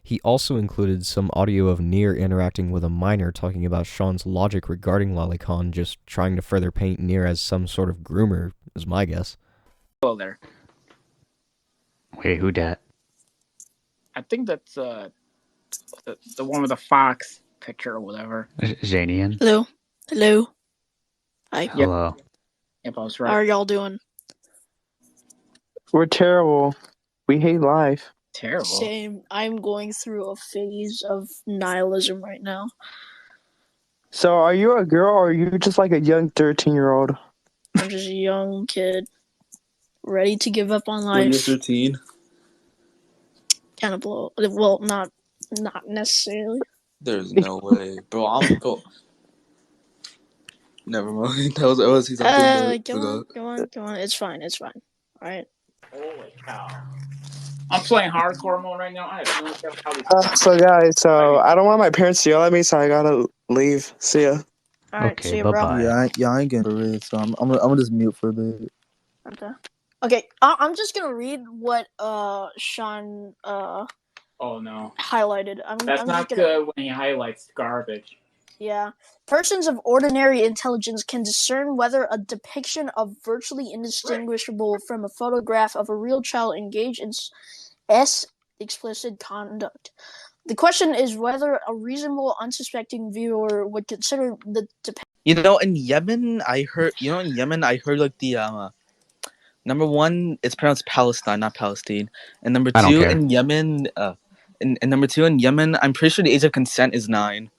A: He also included some audio of Nier interacting with a minor talking about Shaun's logic regarding Lolicon, just trying to further paint Nier as some sort of groomer, is my guess.
F: Hello there.
G: Wait, who dat?
F: I think that's the one with the fox picture or whatever.
G: Zanian?
H: Hello. Hello. Hi.
G: Hello.
F: If I was
H: How
F: right.
H: are y'all doing?
I: We're terrible. We hate life.
F: Terrible.
H: Same. I'm going through a phase of nihilism right now.
I: So, are you a girl or are you just like a young 13-year-old?
H: I'm just a young kid, ready to give up on
J: When you're
H: life.
J: 13?
H: Kind of blow. Well, not necessarily.
J: There's no way. Bro, I'm go. Never mind. That was exactly
H: Go on. It's fine. Alright.
F: Holy cow. I'm playing hardcore mode right now. I have no idea how this
I: So, guys, I don't want my parents to yell at me, so I gotta leave. See ya.
H: Alright,
G: Okay,
H: see ya, bro.
G: bye-bye.
K: Yeah, I ain't getting for it, so I'm gonna just mute for a bit.
H: Okay, I'm just gonna read what Shaun
F: Oh no.
H: highlighted.
F: That's
H: I'm
F: not
H: just gonna,
F: good when he highlights garbage.
H: Yeah. Persons of ordinary intelligence can discern whether a depiction of virtually indistinguishable from a photograph of a real child engaged in explicit conduct. The question is whether a reasonable, unsuspecting viewer would consider the
K: In Yemen, I heard like the number one, it's pronounced Palestine, not Palestine, and number
G: I don't
K: two
G: care.
K: in Yemen, and number two in Yemen, I'm pretty sure the age of consent is 9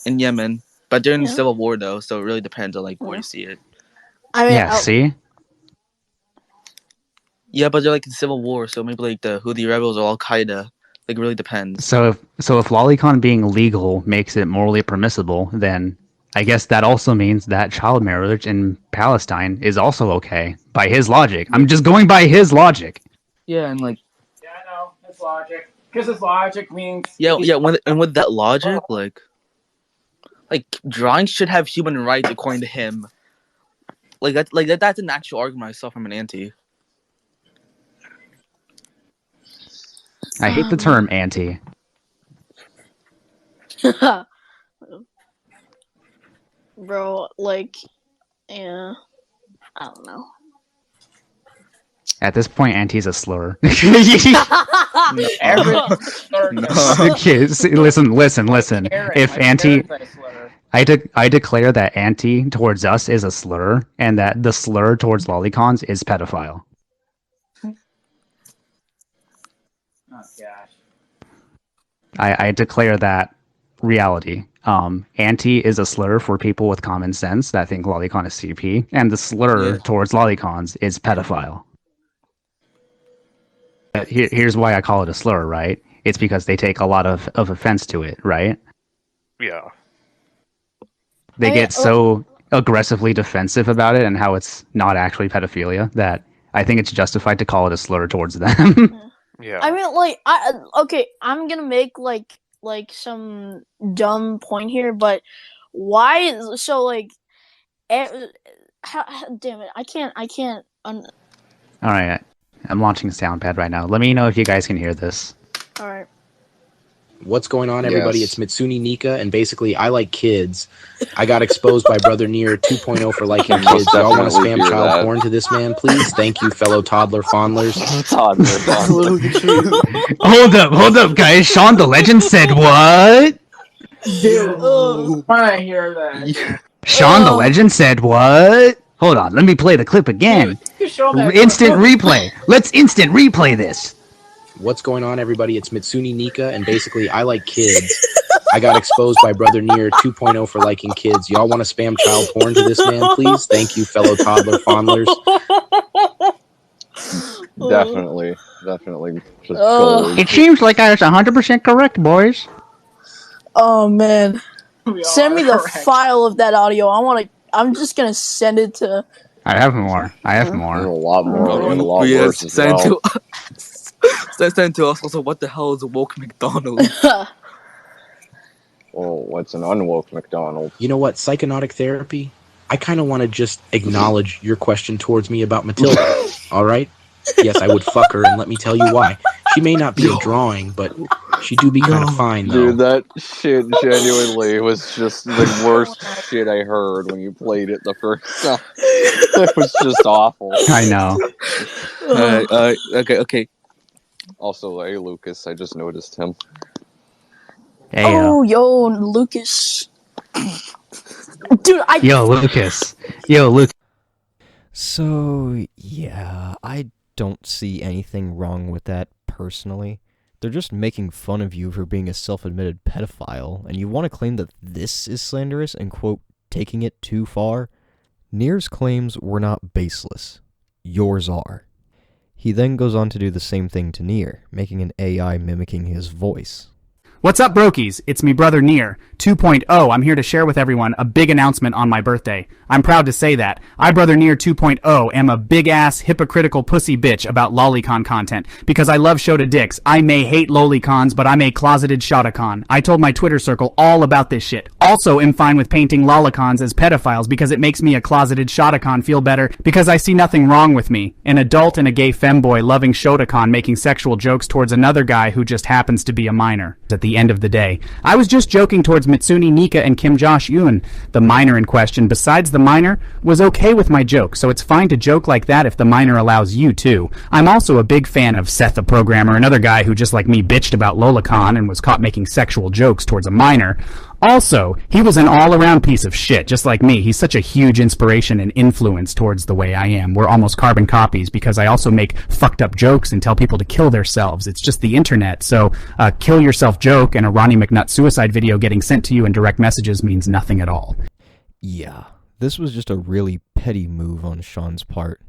K: in Yemen, but during the
H: Yeah.
K: civil war though, so it really depends on like where you see it.
H: I mean,
G: Yeah, see?
K: Yeah, but they're like in civil war, so maybe like the Houthi rebels or Al Qaeda. Like, it really depends.
G: So if Lolicon being legal makes it morally permissible, then I guess that also means that child marriage in Palestine is also okay by his logic. I'm just going by his logic.
K: Yeah, and like
F: Yeah, I know. It's logic. Because his logic means
K: with that logic, like drawing should have human rights according to him. That's an actual argument I saw from an auntie.
G: I hate the term anti.
H: Bro, like, yeah, I don't know.
G: At this point, anti is a slur.
F: every
G: Okay, listen. If anti, I declare that anti towards us is a slur, and that the slur towards lolicons is pedophile.
F: Oh gosh.
G: I declare that reality. Anti is a slur for people with common sense that think lolicon is CP, and the slur towards lolicons is pedophile. Here's why I call it a slur, right? It's because they take a lot of offense to it, right?
L: Yeah.
G: They get so aggressively defensive about it and how it's not actually pedophilia that I think it's justified to call it a slur towards them.
L: Yeah.
H: I mean, like, I'm gonna make like some dumb point here, but why? So like, Damn it! I can't.
G: All right, I'm launching Soundpad right now. Let me know if you guys can hear this.
H: All right.
C: What's going on, everybody?
J: Yes.
C: It's Mitsune Nika, and basically, I like kids. I got exposed by Brother Nier 2.0 for liking kids. Y'all want to spam child porn to this man, please? Thank you, fellow toddler fondlers.
G: Hold up, guys. ShaunTheLegend said what?
F: Dude, I hear that.
G: ShaunTheLegend said what? Hold on, let me play the clip again. Instant replay. Let's instant replay this.
C: What's going on, everybody? It's Mitsune Nika, and basically, I like kids. I got exposed by Brother Nier 2.0 for liking kids. Y'all want to spam child porn to this man, please? Thank you, fellow toddler fondlers.
L: Definitely. Just gold.
G: It seems like I was 100% correct, boys.
H: Oh man, send me the file of that audio. I'm just gonna send it to.
G: I have more.
L: There's a lot more. And a lot
K: Yeah,
L: worse as well.
K: Send to us. Also, what the hell is a woke McDonald's?
L: Oh, what's an unwoke McDonald's?
C: You know what? Psychonautic therapy? I kind of want to just acknowledge your question towards me about Matilda. All right? Yes, I would fuck her, and let me tell you why. She may not be a drawing, but she do be kind of fine, though.
L: Dude, that shit genuinely was just the worst shit I heard when you played it the first time. It was just awful.
G: I know.
K: Okay.
L: Also, hey, Lucas, I just noticed him.
G: Hey,
H: Oh, yo, Lucas. Dude,
G: Yo, Lucas.
A: So, yeah, I don't see anything wrong with that personally. They're just making fun of you for being a self-admitted pedophile, and you want to claim that this is slanderous and, quote, taking it too far? Nier's claims were not baseless. Yours are. He then goes on to do the same thing to Nier, making an AI mimicking his voice.
M: What's up, brokies? It's me brother Nier 2.0. I'm here to share with everyone a big announcement on my birthday. I'm proud to say that. I, brother Nier 2.0, am a big-ass, hypocritical pussy bitch about lolicon content. Because I love Shota dicks. I may hate lolicons, but I'm a closeted Shotacon. I told my Twitter circle all about this shit. Also am fine with painting lolicons as pedophiles because it makes me a closeted Shotacon feel better because I see nothing wrong with me. An adult and a gay femboy loving Shotacon making sexual jokes towards another guy who just happens to be a minor. At the end of the day, I was just joking towards Mitsune Nika and Kim Josh Yoon. The minor in question, besides the minor, was okay with my joke, so it's fine to joke like that if the minor allows you to. I'm also a big fan of Seth the Programmer, another guy who just like me bitched about Lolicon and was caught making sexual jokes towards a minor. Also, he was an all-around piece of shit, just like me. He's such a huge inspiration and influence towards the way I am. We're almost carbon copies because I also make fucked up jokes and tell people to kill themselves. It's just the internet, so a kill yourself joke and a Ronnie McNutt suicide video getting sent to you in direct messages means nothing at all.
A: Yeah, this was just a really petty move on Sean's part.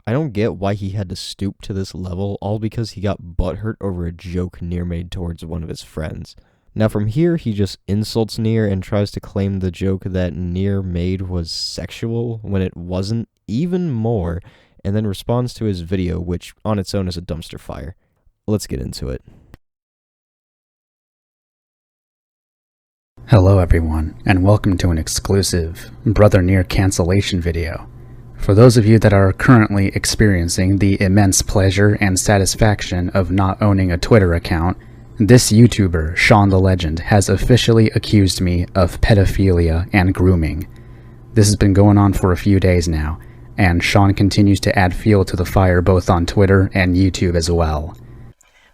A: I don't get why he had to stoop to this level, all because he got butthurt over a joke Nier made towards one of his friends. Now from here, he just insults Nier and tries to claim the joke that Nier made was sexual when it wasn't, even more, and then responds to his video, which on its own is a dumpster fire. Let's get into it.
N: Hello everyone, and welcome to an exclusive Brother Nier cancellation video. For those of you that are currently experiencing the immense pleasure and satisfaction of not owning a Twitter account, this YouTuber, ShaunTheLegend, has officially accused me of pedophilia and grooming. This has been going on for a few days now, and Shaun continues to add fuel to the fire both on Twitter and YouTube as well.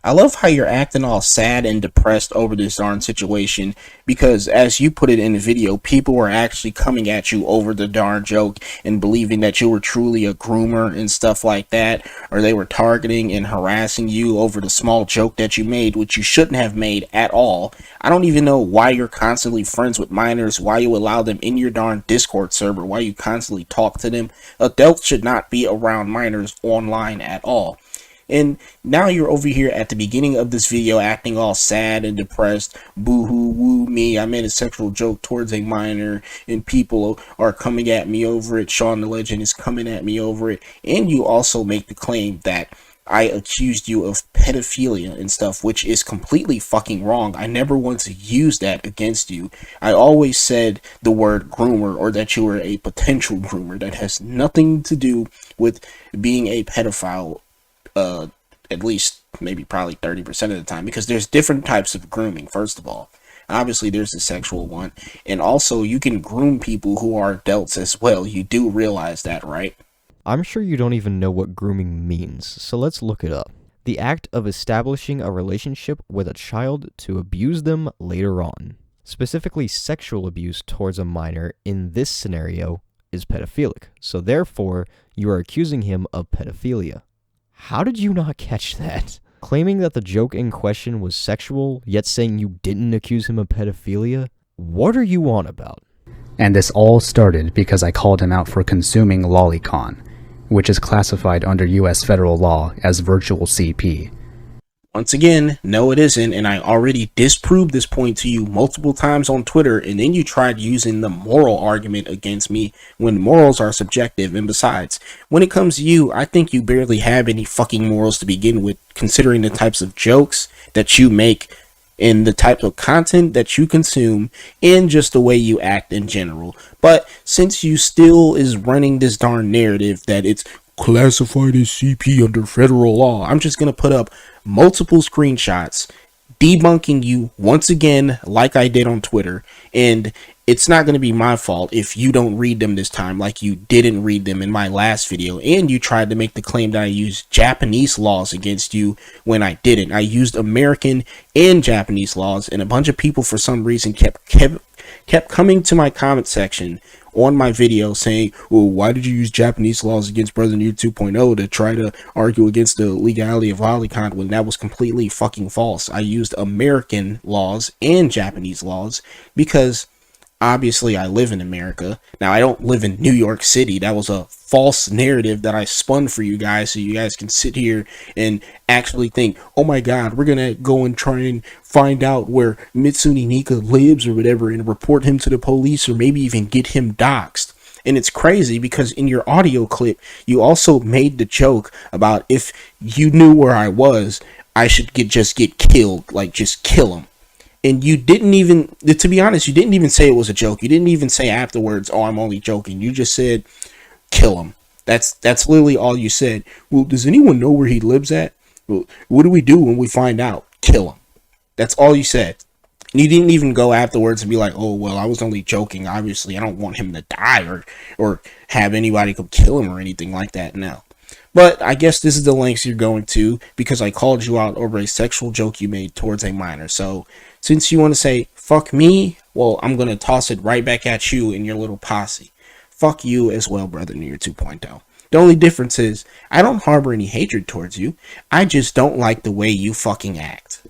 B: I love how you're acting all sad and depressed over this darn situation because, as you put it in the video, people were actually coming at you over the darn joke and believing that you were truly a groomer and stuff like that, or they were targeting and harassing you over the small joke that you made, which you shouldn't have made at all. I don't even know why you're constantly friends with minors, why you allow them in your darn Discord server, why you constantly talk to them. Adults should not be around minors online at all. And now you're over here at the beginning of this video acting all sad and depressed. Boo-hoo, woo me, I made a sexual joke towards a minor and people are coming at me over it. ShaunTheLegend is coming at me over it. And you also make the claim that I accused you of pedophilia and stuff, which is completely fucking wrong. I never once used that against you. I always said the word groomer, or that you were a potential groomer. That has nothing to do with being a pedophile, at least maybe probably 30% of the time, because there's different types of grooming, first of all. Obviously, there's the sexual one, and also you can groom people who are adults as well. You do realize that, right?
A: I'm sure you don't even know what grooming means, so let's look it up. The act of establishing a relationship with a child to abuse them later on. Specifically, sexual abuse towards a minor in this scenario is pedophilic, so therefore, you are accusing him of pedophilia. How did you not catch that? Claiming that the joke in question was sexual, yet saying you didn't accuse him of pedophilia? What are you on about?
N: And this all started because I called him out for consuming lolicon, which is classified under US federal law as virtual CP.
B: Once again, no it isn't, and I already disproved this point to you multiple times on Twitter, and then you tried using the moral argument against me when morals are subjective, and besides, when it comes to you, I think you barely have any fucking morals to begin with, considering the types of jokes that you make and the type of content that you consume and just the way you act in general. But since you still is running this darn narrative that it's classified as CP under federal law, I'm just gonna put up multiple screenshots debunking you once again, like I did on Twitter, and it's not going to be my fault if you don't read them this time like you didn't read them in my last video, and you tried to make the claim that I used Japanese laws against you when I didn't. I used American and Japanese laws, and a bunch of people for some reason kept coming to my comment section on my video saying, well, why did you use Japanese laws against Brother Nier 2.0 to try to argue against the legality of lolicon, when that was completely fucking false. I used American laws and Japanese laws because obviously I live in America. Now, I don't live in New York City. That was a false narrative that I spun for you guys so you guys can sit here and actually think, oh my god, we're gonna go and try and find out where Mitsune Nika lives or whatever and report him to the police, or maybe even get him doxxed. And it's crazy because in your audio clip, you also made the joke about if you knew where I was, I should just get killed, like just kill him. And you didn't even, to be honest, you didn't even say it was a joke. You didn't even say afterwards, oh, I'm only joking. You just said, kill him. That's literally all you said. Well, does anyone know where he lives at? Well, what do we do when we find out? Kill him. That's all you said. And you didn't even go afterwards and be like, oh, well, I was only joking. Obviously, I don't want him to die or have anybody come kill him or anything like that. No. But I guess this is the lengths you're going to because I called you out over a sexual joke you made towards a minor. So since you want to say, fuck me, well, I'm going to toss it right back at you and your little posse. Fuck you as well, Brother Nier 2.0. The only difference is, I don't harbor any hatred towards you. I just don't like the way you fucking act.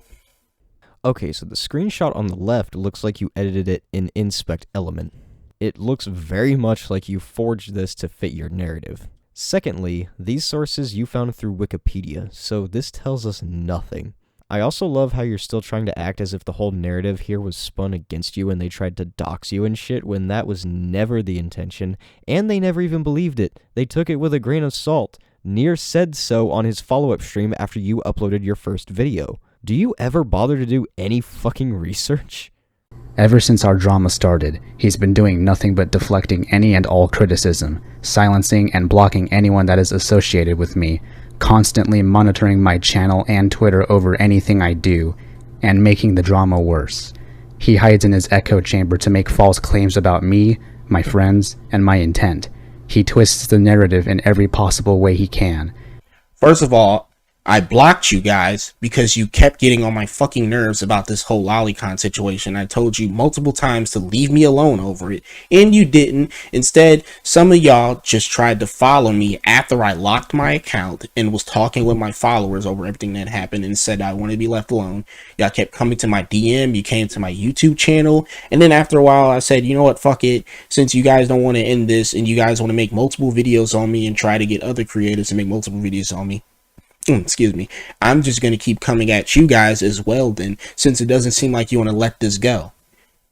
A: Okay, so the screenshot on the left looks like you edited it in Inspect Element. It looks very much like you forged this to fit your narrative. Secondly, these sources you found through Wikipedia, so this tells us nothing. I also love how you're still trying to act as if the whole narrative here was spun against you and they tried to dox you and shit, when that was never the intention, and they never even believed it. They took it with a grain of salt. Nier said so on his follow-up stream after you uploaded your first video. Do you ever bother to do any fucking research?
N: Ever since our drama started, he's been doing nothing but deflecting any and all criticism, silencing and blocking anyone that is associated with me, constantly monitoring my channel and Twitter over anything I do, and making the drama worse. He hides in his echo chamber to make false claims about me, my friends, and my intent. He twists the narrative in every possible way he can.
B: First of all, I blocked you guys because you kept getting on my fucking nerves about this whole lolicon situation. I told you multiple times to leave me alone over it, and you didn't. Instead, some of y'all just tried to follow me after I locked my account and was talking with my followers over everything that happened and said I wanted to be left alone. Y'all kept coming to my DM, you came to my YouTube channel, and then after a while I said, you know what, fuck it. Since you guys don't want to end this and you guys want to make multiple videos on me and try to get other creators to make multiple videos on me, excuse me, I'm just going to keep coming at you guys as well then, since it doesn't seem like you want to let this go.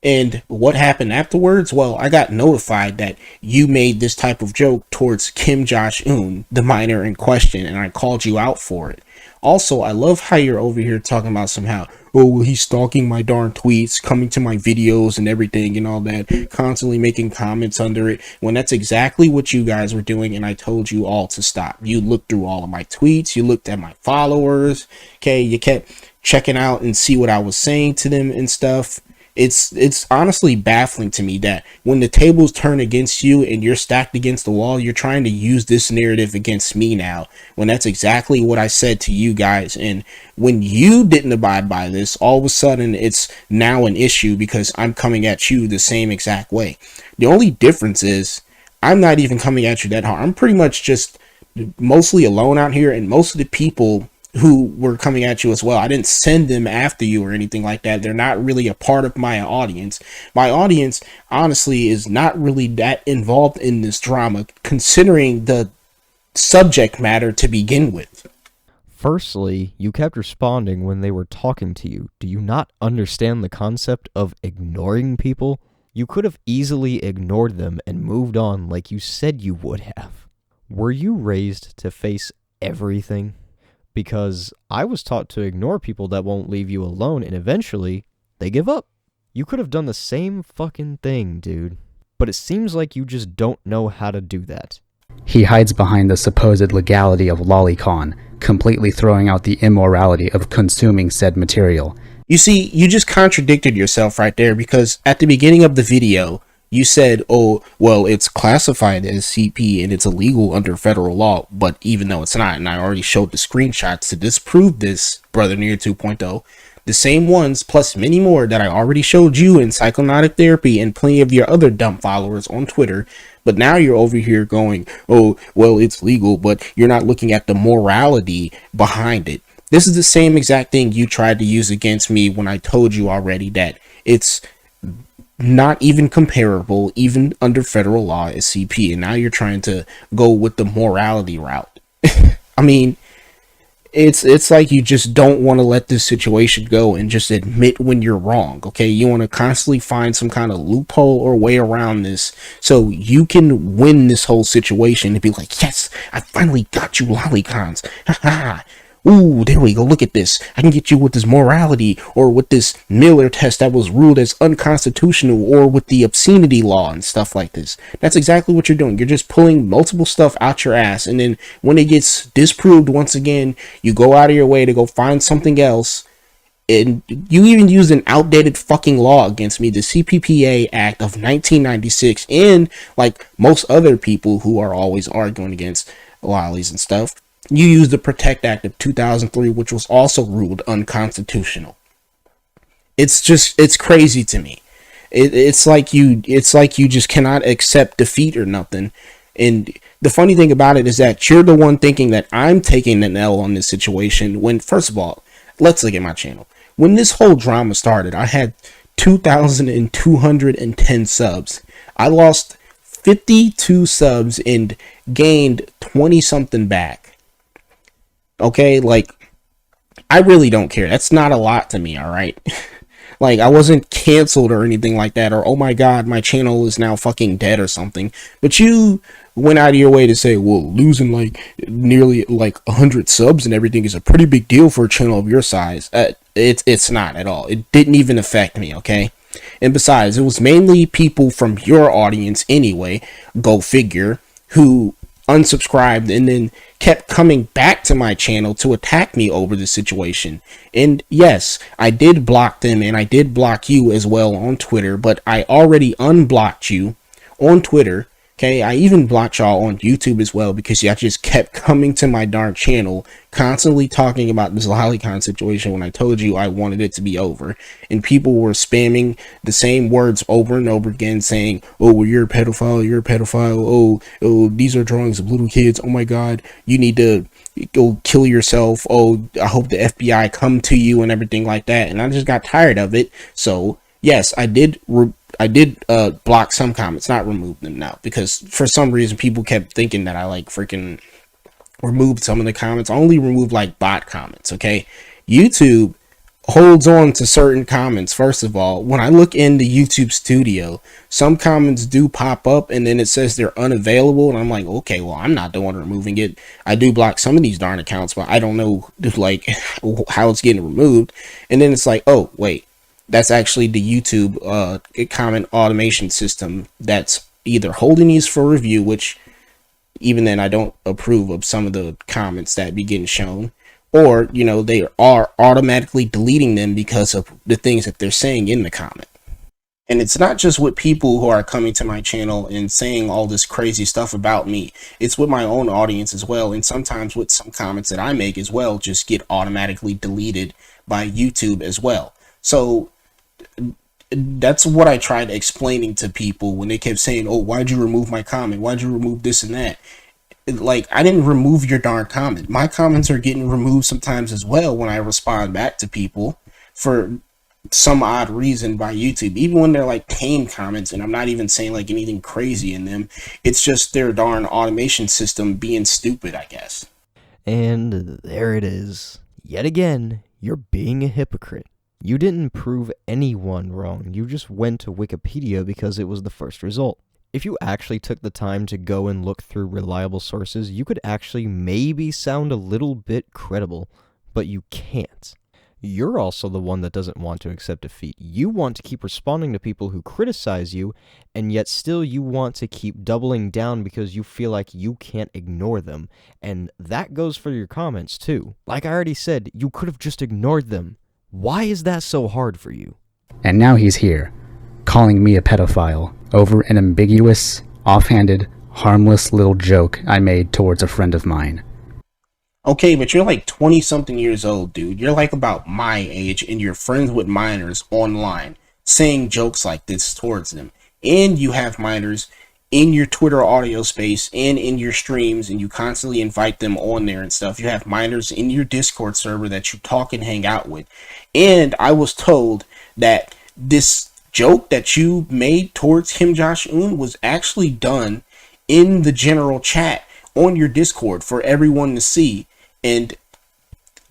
B: And what happened afterwards? Well, I got notified that you made this type of joke towards Kim Josh-un, the minor in question, and I called you out for it. Also, I love how you're over here talking about somehow, oh, well, he's stalking my darn tweets, coming to my videos and everything and all that, constantly making comments under it, when that's exactly what you guys were doing, and I told you all to stop. You looked through all of my tweets, you looked at my followers, okay, you kept checking out and see what I was saying to them and stuff. It's honestly baffling to me that when the tables turn against you and you're stacked against the wall, you're trying to use this narrative against me now, when that's exactly what I said to you guys. And when you didn't abide by this, all of a sudden it's now an issue because I'm coming at you the same exact way. The only difference is I'm not even coming at you that hard. I'm pretty much just mostly alone out here, and most of the people who were coming at you as well, I didn't send them after you or anything like that. They're not really a part of my audience. My audience, honestly, is not really that involved in this drama, considering the subject matter to begin with.
A: Firstly, you kept responding when they were talking to you. Do you not understand the concept of ignoring people? You could have easily ignored them and moved on like you said you would have. Were you raised to face everything? Because I was taught to ignore people that won't leave you alone, and eventually, they give up. You could have done the same fucking thing, dude. But it seems like you just don't know how to do that.
N: He hides behind the supposed legality of lolicon, completely throwing out the immorality of consuming said material.
B: You see, you just contradicted yourself right there, because at the beginning of the video, you said, oh, well, it's classified as CP and it's illegal under federal law, but even though it's not, and I already showed the screenshots to disprove this, Brother Nier 2.0, the same ones, plus many more that I already showed you in Psychonautic Therapy and plenty of your other dumb followers on Twitter, but now you're over here going, oh, well, it's legal, but you're not looking at the morality behind it. This is the same exact thing you tried to use against me when I told you already that it's not even comparable, even under federal law, as CP, and now you're trying to go with the morality route. I mean, it's like you just don't want to let this situation go and just admit when you're wrong, okay? You want to constantly find some kind of loophole or way around this so you can win this whole situation and be like, yes, I finally got you, lolicons. Ha ha. Ooh, there we go. Look at this. I can get you with this morality, or with this Miller test that was ruled as unconstitutional, or with the obscenity law and stuff like this. That's exactly what you're doing. You're just pulling multiple stuff out your ass, and then when it gets disproved once again, you go out of your way to go find something else, and you even used an outdated fucking law against me, the CPPA Act of 1996, and like most other people who are always arguing against lollies and stuff, you used the Protect Act of 2003, which was also ruled unconstitutional. It's crazy to me. It's like you just cannot accept defeat or nothing. And the funny thing about it is that you're the one thinking that I'm taking an L on this situation, when, first of all, let's look at my channel. When this whole drama started, I had 2,210 subs. I lost 52 subs and gained 20 something back. Okay, like, I really don't care. That's not a lot to me, alright? Like, I wasn't canceled or anything like that, or, oh my god, my channel is now fucking dead or something. But you went out of your way to say, well, losing, like, nearly, 100 subs and everything is a pretty big deal for a channel of your size. It's not at all. It didn't even affect me, okay? And besides, it was mainly people from your audience anyway, go figure, who unsubscribed and then kept coming back to my channel to attack me over the situation. And yes, I did block them, and I did block you as well on Twitter, but I already unblocked you on Twitter. Okay, I even blocked y'all on YouTube as well, because y'all just kept coming to my darn channel, constantly talking about this lolicon situation when I told you I wanted it to be over. And people were spamming the same words over and over again, saying, oh, well, you're a pedophile, you're a pedophile, oh, these are drawings of little kids, oh my god, you need to go kill yourself, oh, I hope the FBI come to you, and everything like that. And I just got tired of it. So yes, I did block some comments, not remove them now, because for some reason people kept thinking that I freaking removed some of the comments. I only removed bot comments, okay? YouTube
C: holds on to certain comments. First of all, when I look in the YouTube studio, some comments do pop up and then it says they're unavailable, and I'm like, okay, well, I'm not the one removing it. I do block some of these darn accounts, but I don't know like how it's getting removed. And then it's like, oh wait, that's actually the YouTube comment automation system that's either holding these for review, which even then I don't approve of some of the comments that be getting shown, or, you know, they are automatically deleting them because of the things that they're saying in the comment. And it's not just with people who are coming to my channel and saying all this crazy stuff about me. It's with my own audience as well. And sometimes with some comments that I make as well just get automatically deleted by YouTube as well. So that's what I tried explaining to people when they kept saying, oh, why'd you remove my comment? Why'd you remove this and that? Like, I didn't remove your darn comment. My comments are getting removed sometimes as well when I respond back to people for some odd reason by YouTube. Even when they're like tame comments and I'm not even saying like anything crazy in them. It's just their darn automation system being stupid, I guess.
A: And there it is. Yet again, you're being a hypocrite. You didn't prove anyone wrong. You just went to Wikipedia because it was the first result. If you actually took the time to go and look through reliable sources, you could actually maybe sound a little bit credible, but you can't. You're also the one that doesn't want to accept defeat. You want to keep responding to people who criticize you, and yet still you want to keep doubling down because you feel like you can't ignore them. And that goes for your comments too. Like I already said, you could have just ignored them. Why is that so hard for you?
N: And now he's here, calling me a pedophile over an ambiguous, offhanded, harmless little joke I made towards a friend of mine.
C: Okay, but you're like 20-something years old, dude. You're like about my age, and you're friends with minors online, saying jokes like this towards them. And you have minors in your Twitter audio space and in your streams, and you constantly invite them on there and stuff. You have minors in your Discord server that you talk and hang out with. And I was told that this joke that you made towards Kim Josh-un was actually done in the general chat on your Discord for everyone to see, and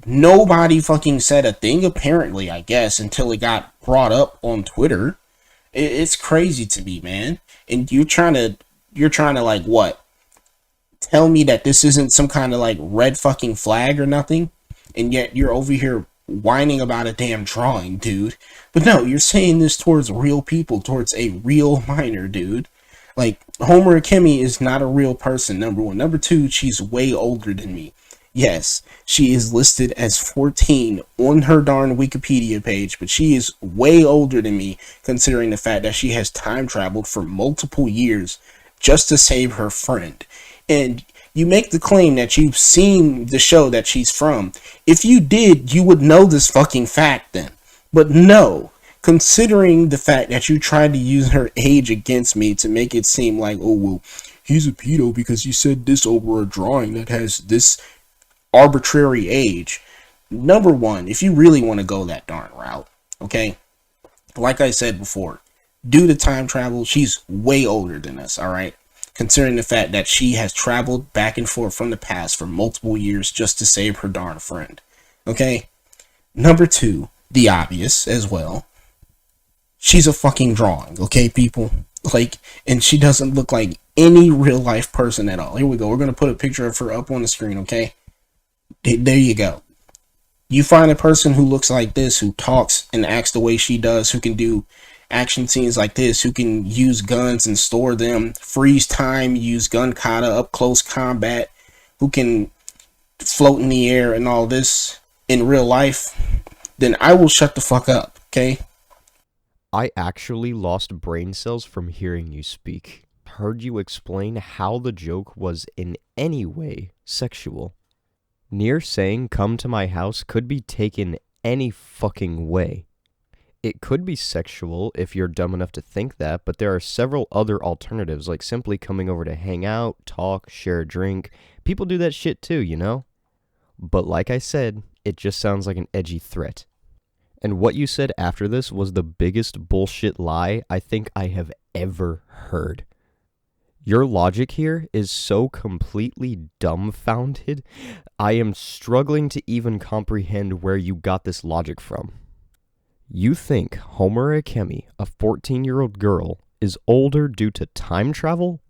C: nobody fucking said a thing, apparently, I guess, until it got brought up on Twitter. It's crazy to me, man. And you're trying to like, what, tell me that this isn't some kind of like red fucking flag or nothing, and yet you're over here whining about a damn drawing, dude. But no, you're saying this towards real people, towards a real minor, dude. Like, Homer Akemi is not a real person, number one. Number two, she's way older than me. Yes, she is listed as 14 on her darn Wikipedia page, but she is way older than me, considering the fact that she has time traveled for multiple years just to save her friend. And you make the claim that you've seen the show that she's from. If you did, you would know this fucking fact then. But no, considering the fact that you tried to use her age against me to make it seem like, oh, well, he's a pedo because he said this over a drawing that has this arbitrary age. Number one, if you really want to go that darn route, okay, like I said before, due to time travel, she's way older than us, all right? Considering the fact that she has traveled back and forth from the past for multiple years just to save her darn friend, okay? Number two, the obvious as well, she's a fucking drawing, okay, people? Like, and she doesn't look like any real life person at all. Here we go. We're going to put a picture of her up on the screen, okay? There you go. You find a person who looks like this, who talks and acts the way she does, who can do action scenes like this, who can use guns and store them, freeze time, use gun kata, up close combat, who can float in the air and all this in real life, then I will shut the fuck up, okay?
A: I actually lost brain cells from hearing you speak. Heard you explain how the joke was in any way sexual. Nier saying come to my house could be taken any fucking way. It could be sexual if you're dumb enough to think that, but there are several other alternatives, like simply coming over to hang out, talk, share a drink. People do that shit too, you know? But like I said, it just sounds like an edgy threat. And what you said after this was the biggest bullshit lie I think I have ever heard. Your logic here is so completely dumbfounded, I am struggling to even comprehend where you got this logic from. You think Homura Akemi, a 14-year-old girl, is older due to time travel?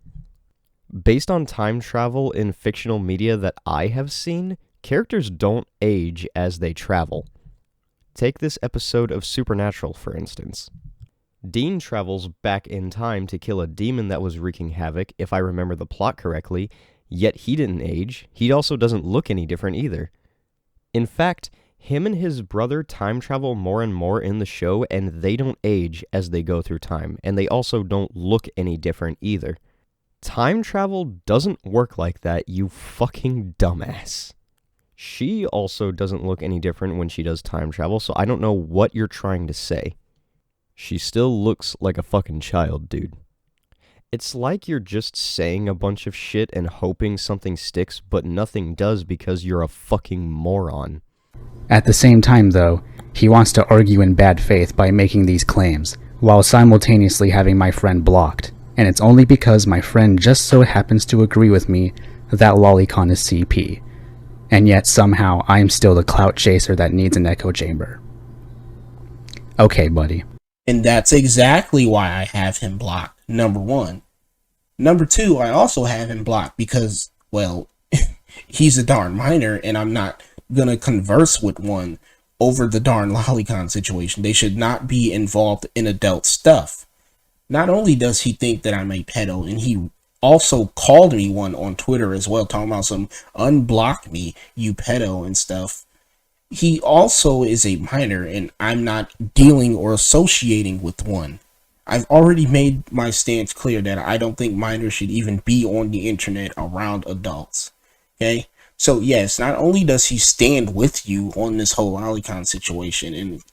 A: Based on time travel in fictional media that I have seen, characters don't age as they travel. Take this episode of Supernatural, for instance. Dean travels back in time to kill a demon that was wreaking havoc, if I remember the plot correctly, yet he didn't age. He also doesn't look any different either. In fact, him and his brother time travel more and more in the show, and they don't age as they go through time, and they also don't look any different either. Time travel doesn't work like that, you fucking dumbass. She also doesn't look any different when she does time travel, so I don't know what you're trying to say. She still looks like a fucking child, dude. It's like you're just saying a bunch of shit and hoping something sticks, but nothing does because you're a fucking moron.
N: At the same time, though, he wants to argue in bad faith by making these claims, while simultaneously having my friend blocked, and it's only because my friend just so happens to agree with me that Lolicon is CP, and yet somehow I'm still the clout chaser that needs an echo chamber. Okay, buddy.
B: And that's exactly why I have him blocked, number one. Number two, I also have him blocked because, well, he's a darn minor, and I'm not gonna converse with one over the darn lolicon situation. They should not be involved in adult stuff. Not only does he think that I'm a pedo, and he also called me one on Twitter as well, talking about some unblock me, you pedo and stuff. He also is a minor, and I'm not dealing or associating with one. I've already made my stance clear that I don't think minors should even be on the internet around adults. Okay? So yes, not only does he stand with you on this whole lolicon situation and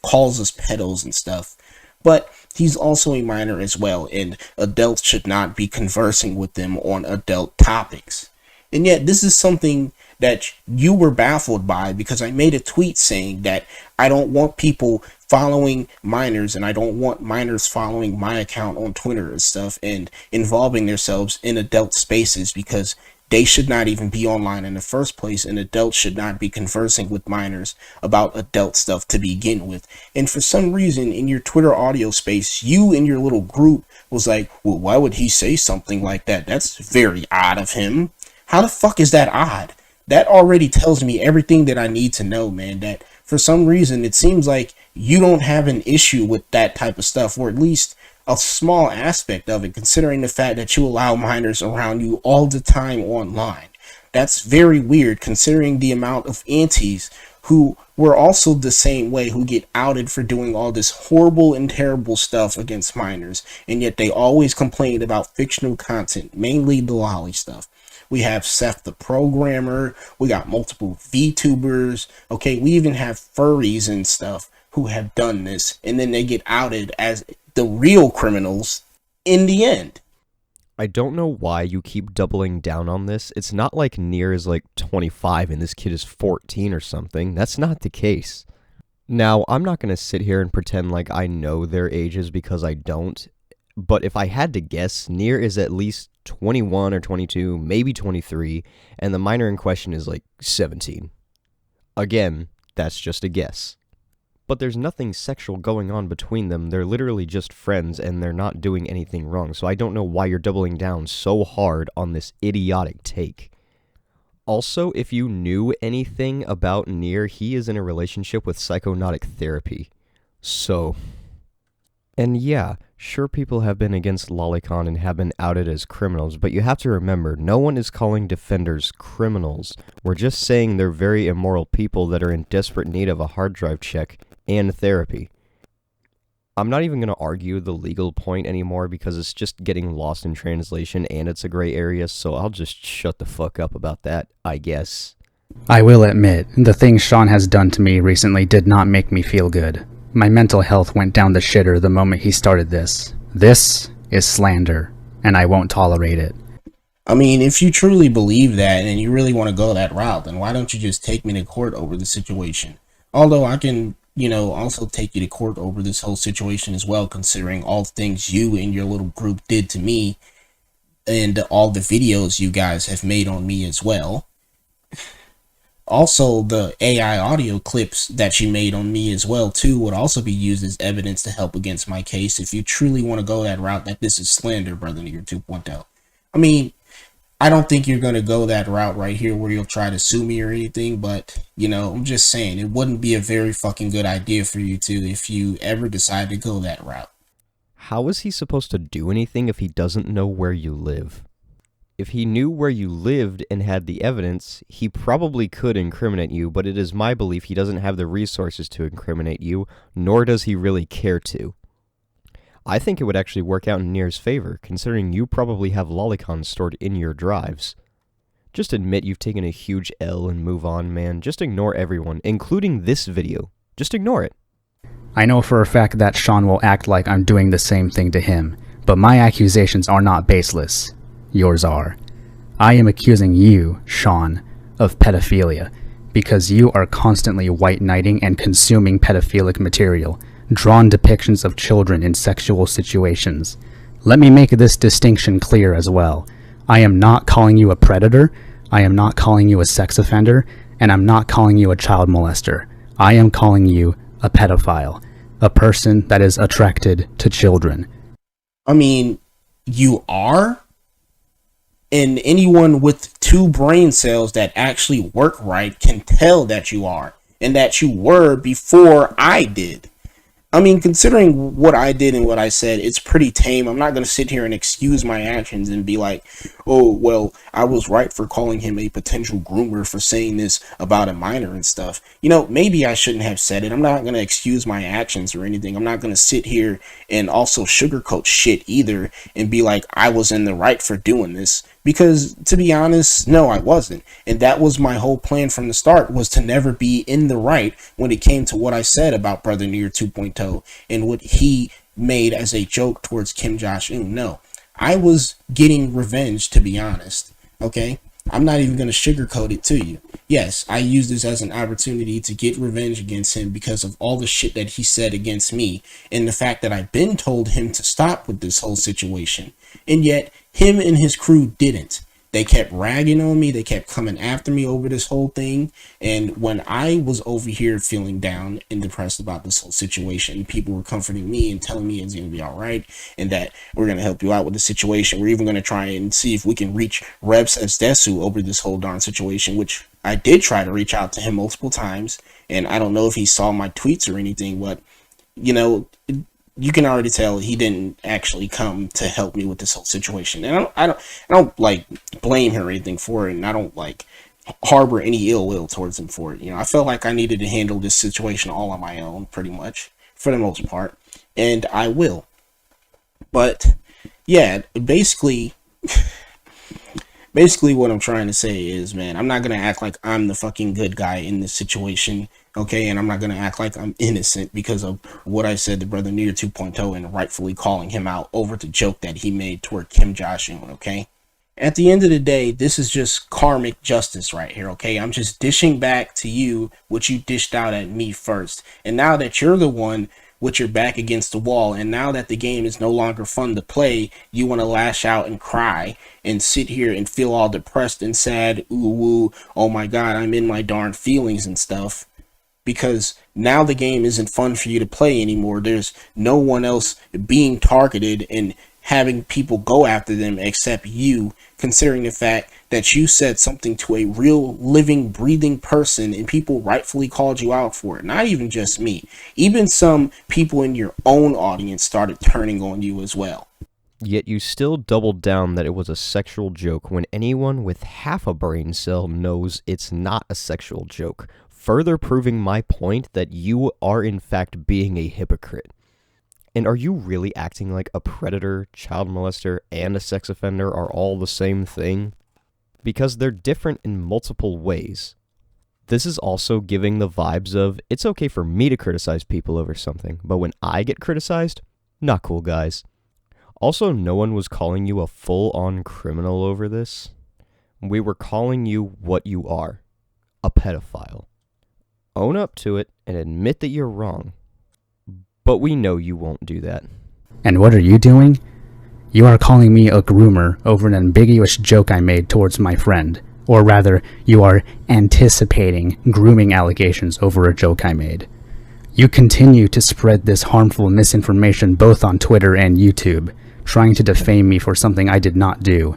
B: calls us pedos and stuff, but he's also a minor as well, and adults should not be conversing with them on adult topics. And yet this is something that you were baffled by, because I made a tweet saying that I don't want people following minors, and I don't want minors following my account on Twitter and stuff and involving themselves in adult spaces, because they should not even be online in the first place, and adults should not be conversing with minors about adult stuff to begin with. And for some reason, in your Twitter audio space, you and your little group was like, well, why would he say something like that? That's very odd of him. How the fuck is that odd? That already tells me everything that I need to know, man. That for some reason, it seems like you don't have an issue with that type of stuff, or at least a small aspect of it, considering the fact that you allow minors around you all the time online. That's very weird, considering the amount of aunties who were also the same way, who get outed for doing all this horrible and terrible stuff against minors, and yet they always complain about fictional content, mainly the lolly stuff. We have Seth the Programmer, we got multiple VTubers, okay, we even have furries and stuff who have done this, and then they get outed as the real criminals in the end.
A: I don't know why you keep doubling down on this. It's not like Nier is like 25 and this kid is 14 or something. That's not the case. Now, I'm not going to sit here and pretend like I know their ages, because I don't. But if I had to guess, Nier is at least 21 or 22, maybe 23, and the minor in question is like 17. Again, that's just a guess. But there's nothing sexual going on between them. They're literally just friends, and they're not doing anything wrong. So I don't know why you're doubling down so hard on this idiotic take. Also, if you knew anything about Nier, he is in a relationship with psychonautic therapy. So... And yeah, sure, people have been against Lolicon and have been outed as criminals, but you have to remember, no one is calling defenders criminals. We're just saying they're very immoral people that are in desperate need of a hard drive check and therapy. I'm not even going to argue the legal point anymore, because it's just getting lost in translation and it's a gray area, so I'll just shut the fuck up about that, I guess.
N: I will admit, the things Shaun has done to me recently did not make me feel good. My mental health went down the shitter the moment he started this. This is slander, and I won't tolerate it.
B: I mean, if you truly believe that and you really want to go that route, then why don't you just take me to court over the situation? Although I can, also take you to court over this whole situation as well, considering all the things you and your little group did to me and all the videos you guys have made on me as well. Also, the AI audio clips that you made on me as well too would also be used as evidence to help against my case if you truly want to go that route that this is slander, Brother Nier 2.0. I mean, I don't think you're going to go that route right here where you'll try to sue me or anything, but, you know, I'm just saying it wouldn't be a very fucking good idea for you to if you ever decide to go that route.
A: How is he supposed to do anything if he doesn't know where you live? If he knew where you lived and had the evidence, he probably could incriminate you, but it is my belief he doesn't have the resources to incriminate you, nor does he really care to. I think it would actually work out in Nier's favor, considering you probably have lolicons stored in your drives. Just admit you've taken a huge L and move on, man. Just ignore everyone, including this video. Just ignore it.
N: I know for a fact that Shaun will act like I'm doing the same thing to him, but my accusations are not baseless. Yours are. I am accusing you, Shaun, of pedophilia, because you are constantly white knighting and consuming pedophilic material, drawn depictions of children in sexual situations. Let me make this distinction clear as well. I am not calling you a predator, I am not calling you a sex offender, and I'm not calling you a child molester. I am calling you a pedophile, a person that is attracted to children.
B: I mean, you are? And anyone with 2 brain cells that actually work right can tell that you are, and that you were before I did. I mean, considering what I did and what I said, it's pretty tame. I'm not going to sit here and excuse my actions and be like, oh, well, I was right for calling him a potential groomer for saying this about a minor and stuff. You know, maybe I shouldn't have said it. I'm not going to excuse my actions or anything. I'm not going to sit here and also sugarcoat shit either and be like, I was in the right for doing this. Because, to be honest, no, I wasn't. And that was my whole plan from the start, was to never be in the right when it came to what I said about Brother Nier 2.0 and what he made as a joke towards Kim Josh-un. No, I was getting revenge, to be honest. Okay? I'm not even going to sugarcoat it to you. Yes, I used this as an opportunity to get revenge against him because of all the shit that he said against me and the fact that I've been told him to stop with this whole situation. And yet, him and his crew didn't. They kept ragging on me. They kept coming after me over this whole thing. And when I was over here feeling down and depressed about this whole situation, people were comforting me and telling me it's going to be all right and that we're going to help you out with the situation. We're even going to try and see if we can reach Rebs Desu over this whole darn situation, which I did try to reach out to him multiple times. And I don't know if he saw my tweets or anything, but, you know, you can already tell he didn't actually come to help me with this whole situation. And I don't like blame him or anything for it, and I don't like harbor any ill will towards him for it. You know, I felt like I needed to handle this situation all on my own, pretty much, for the most part, and I will. But yeah, basically what I'm trying to say is, man, I'm not gonna act like I'm the fucking good guy in this situation. Okay, and I'm not going to act like I'm innocent because of what I said to Brother Nier 2.0 and rightfully calling him out over the joke that he made toward Kim Josh-un, okay? At the end of the day, this is just karmic justice right here, okay? I'm just dishing back to you what you dished out at me first. And now that you're the one with your back against the wall, and now that the game is no longer fun to play, you want to lash out and cry and sit here and feel all depressed and sad, ooh, woo, oh my god, I'm in my darn feelings and stuff. Because now the game isn't fun for you to play anymore. There's no one else being targeted and having people go after them except you, considering the fact that you said something to a real living, breathing person and people rightfully called you out for it. Not even just me. Even some people in your own audience started turning on you as well.
A: Yet you still doubled down that it was a sexual joke when anyone with half a brain cell knows it's not a sexual joke, further proving my point that you are in fact being a hypocrite. And are you really acting like a predator, child molester, and a sex offender are all the same thing? Because they're different in multiple ways. This is also giving the vibes of, it's okay for me to criticize people over something, but when I get criticized, not cool, guys. Also, no one was calling you a full-on criminal over this. We were calling you what you are, a pedophile. Own up to it and admit that you're wrong. But we know you won't do that.
N: And what are you doing? You are calling me a groomer over an ambiguous joke I made towards my friend. Or rather, you are anticipating grooming allegations over a joke I made. You continue to spread this harmful misinformation both on Twitter and YouTube, trying to defame me for something I did not do,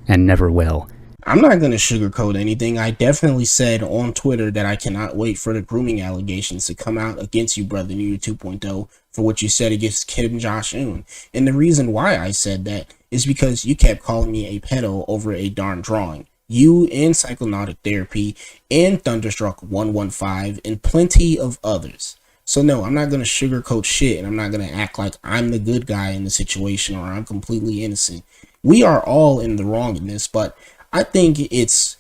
N: and never will.
B: I'm not going to sugarcoat anything. I definitely said on Twitter that I cannot wait for the grooming allegations to come out against you, Brother Nier 2.0, for what you said against Kim Josh-un. And the reason why I said that is because you kept calling me a pedo over a darn drawing. You and Psychonautic Therapy and Thunderstruck 115 and plenty of others. So no, I'm not going to sugarcoat shit, and I'm not going to act like I'm the good guy in the situation or I'm completely innocent. We are all in the wrong in this, but I think it's,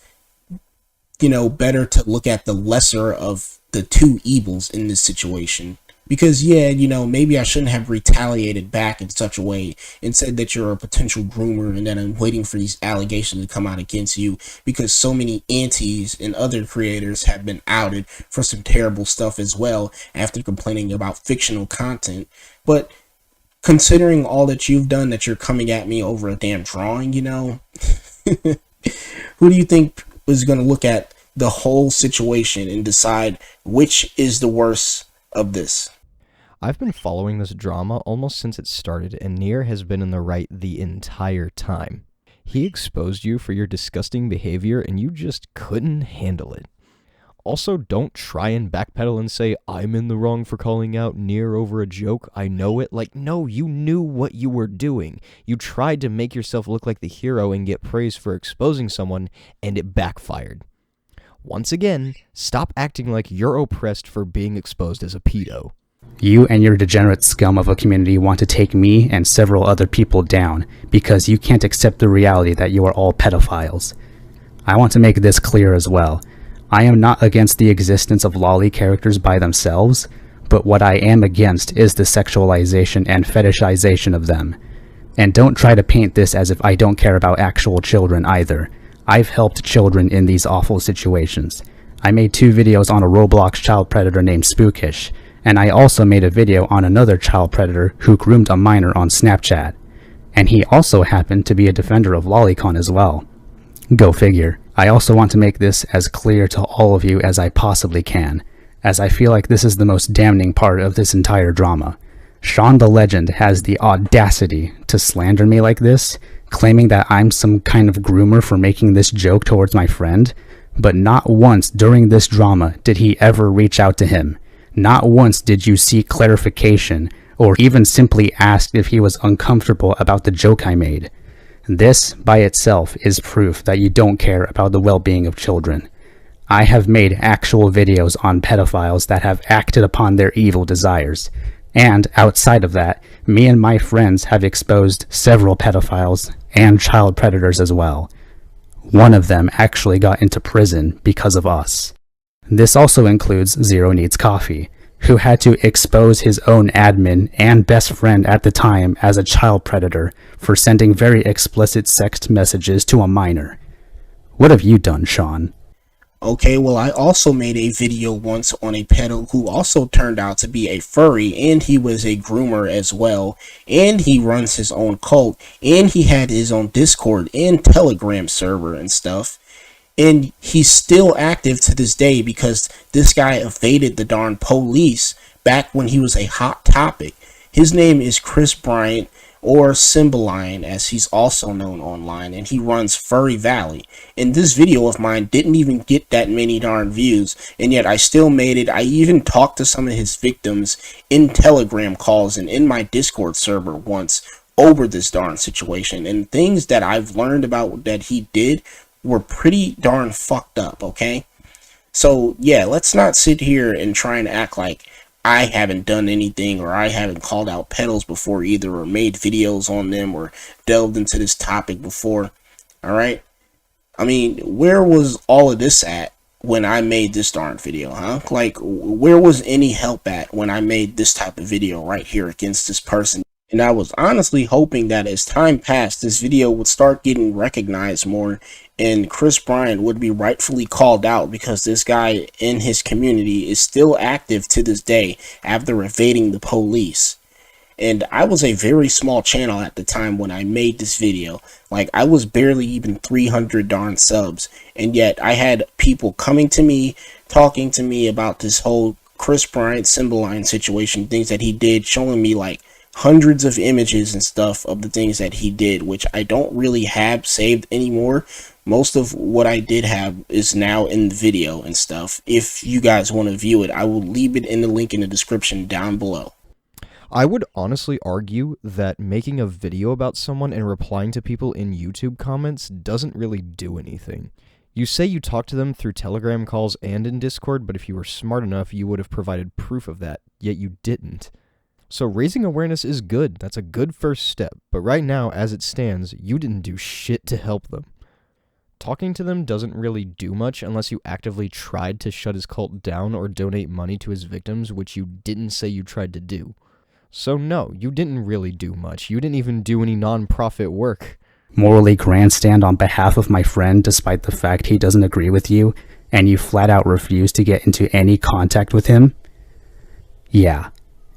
B: better to look at the lesser of the two evils in this situation. Because, maybe I shouldn't have retaliated back in such a way and said that you're a potential groomer and then I'm waiting for these allegations to come out against you because so many aunties and other creators have been outed for some terrible stuff as well after complaining about fictional content. But considering all that you've done, that you're coming at me over a damn drawing, who do you think is going to look at the whole situation and decide which is the worst of this?
A: I've been following this drama almost since it started, and Nier has been in the right the entire time. He exposed you for your disgusting behavior, and you just couldn't handle it. Also, don't try and backpedal and say, I'm in the wrong for calling out Nier over a joke, I know it. No, you knew what you were doing. You tried to make yourself look like the hero and get praise for exposing someone, and it backfired. Once again, stop acting like you're oppressed for being exposed as a pedo.
N: You and your degenerate scum of a community want to take me and several other people down because you can't accept the reality that you are all pedophiles. I want to make this clear as well. I am not against the existence of lolly characters by themselves, but what I am against is the sexualization and fetishization of them. And don't try to paint this as if I don't care about actual children either. I've helped children in these awful situations. I made 2 videos on a Roblox child predator named Spookish, and I also made a video on another child predator who groomed a minor on Snapchat. And he also happened to be a defender of Lolicon as well. Go figure. I also want to make this as clear to all of you as I possibly can, as I feel like this is the most damning part of this entire drama. ShaunTheLegend has the audacity to slander me like this, claiming that I'm some kind of groomer for making this joke towards my friend, but not once during this drama did he ever reach out to him. Not once did you seek clarification, or even simply ask if he was uncomfortable about the joke I made. This, by itself, is proof that you don't care about the well-being of children. I have made actual videos on pedophiles that have acted upon their evil desires. And, outside of that, me and my friends have exposed several pedophiles and child predators as well. One of them actually got into prison because of us. This also includes Zero Needs Coffee, who had to expose his own admin and best friend at the time as a child predator for sending very explicit sex messages to a minor. What have you done, Sean?
B: Okay, well, I also made a video once on a pedo who also turned out to be a furry, and he was a groomer as well, and he runs his own cult, and he had his own Discord and Telegram server and stuff. And he's still active to this day because this guy evaded the darn police back when he was a hot topic. His name is Chris Bryant, or Cymbeline, as he's also known online, and he runs Furry Valley. And this video of mine didn't even get that many darn views, and yet I still made it. I even talked to some of his victims in Telegram calls and in my Discord server once over this darn situation. And things that I've learned about that he did were pretty darn fucked up, okay? So, yeah, let's not sit here and try and act like I haven't done anything, or I haven't called out pedals before either, or made videos on them, or delved into this topic before, alright? I mean, where was all of this at when I made this darn video, huh? Like, where was any help at when I made this type of video right here against this person? And I was honestly hoping that as time passed, this video would start getting recognized more, and Chris Bryant would be rightfully called out, because this guy in his community is still active to this day after evading the police. And I was a very small channel at the time when I made this video. Like, I was barely even 300 darn subs. And yet, I had people coming to me, talking to me about this whole Chris Bryant Cymbeline situation, things that he did, showing me, like, hundreds of images and stuff of the things that he did, which I don't really have saved anymore. Most of what I did have is now in the video and stuff. If you guys want to view it, I will leave it in the link in the description down below.
A: I would honestly argue that making a video about someone and replying to people in YouTube comments doesn't really do anything. You say you talk to them through Telegram calls and in Discord, but if you were smart enough, you would have provided proof of that, yet you didn't. So raising awareness is good, that's a good first step, but right now, as it stands, you didn't do shit to help them. Talking to them doesn't really do much unless you actively tried to shut his cult down or donate money to his victims, which you didn't say you tried to do. So no, you didn't really do much. You didn't even do any non-profit work.
N: Morally grandstand on behalf of my friend despite the fact he doesn't agree with you, and you flat out refuse to get into any contact with him? Yeah,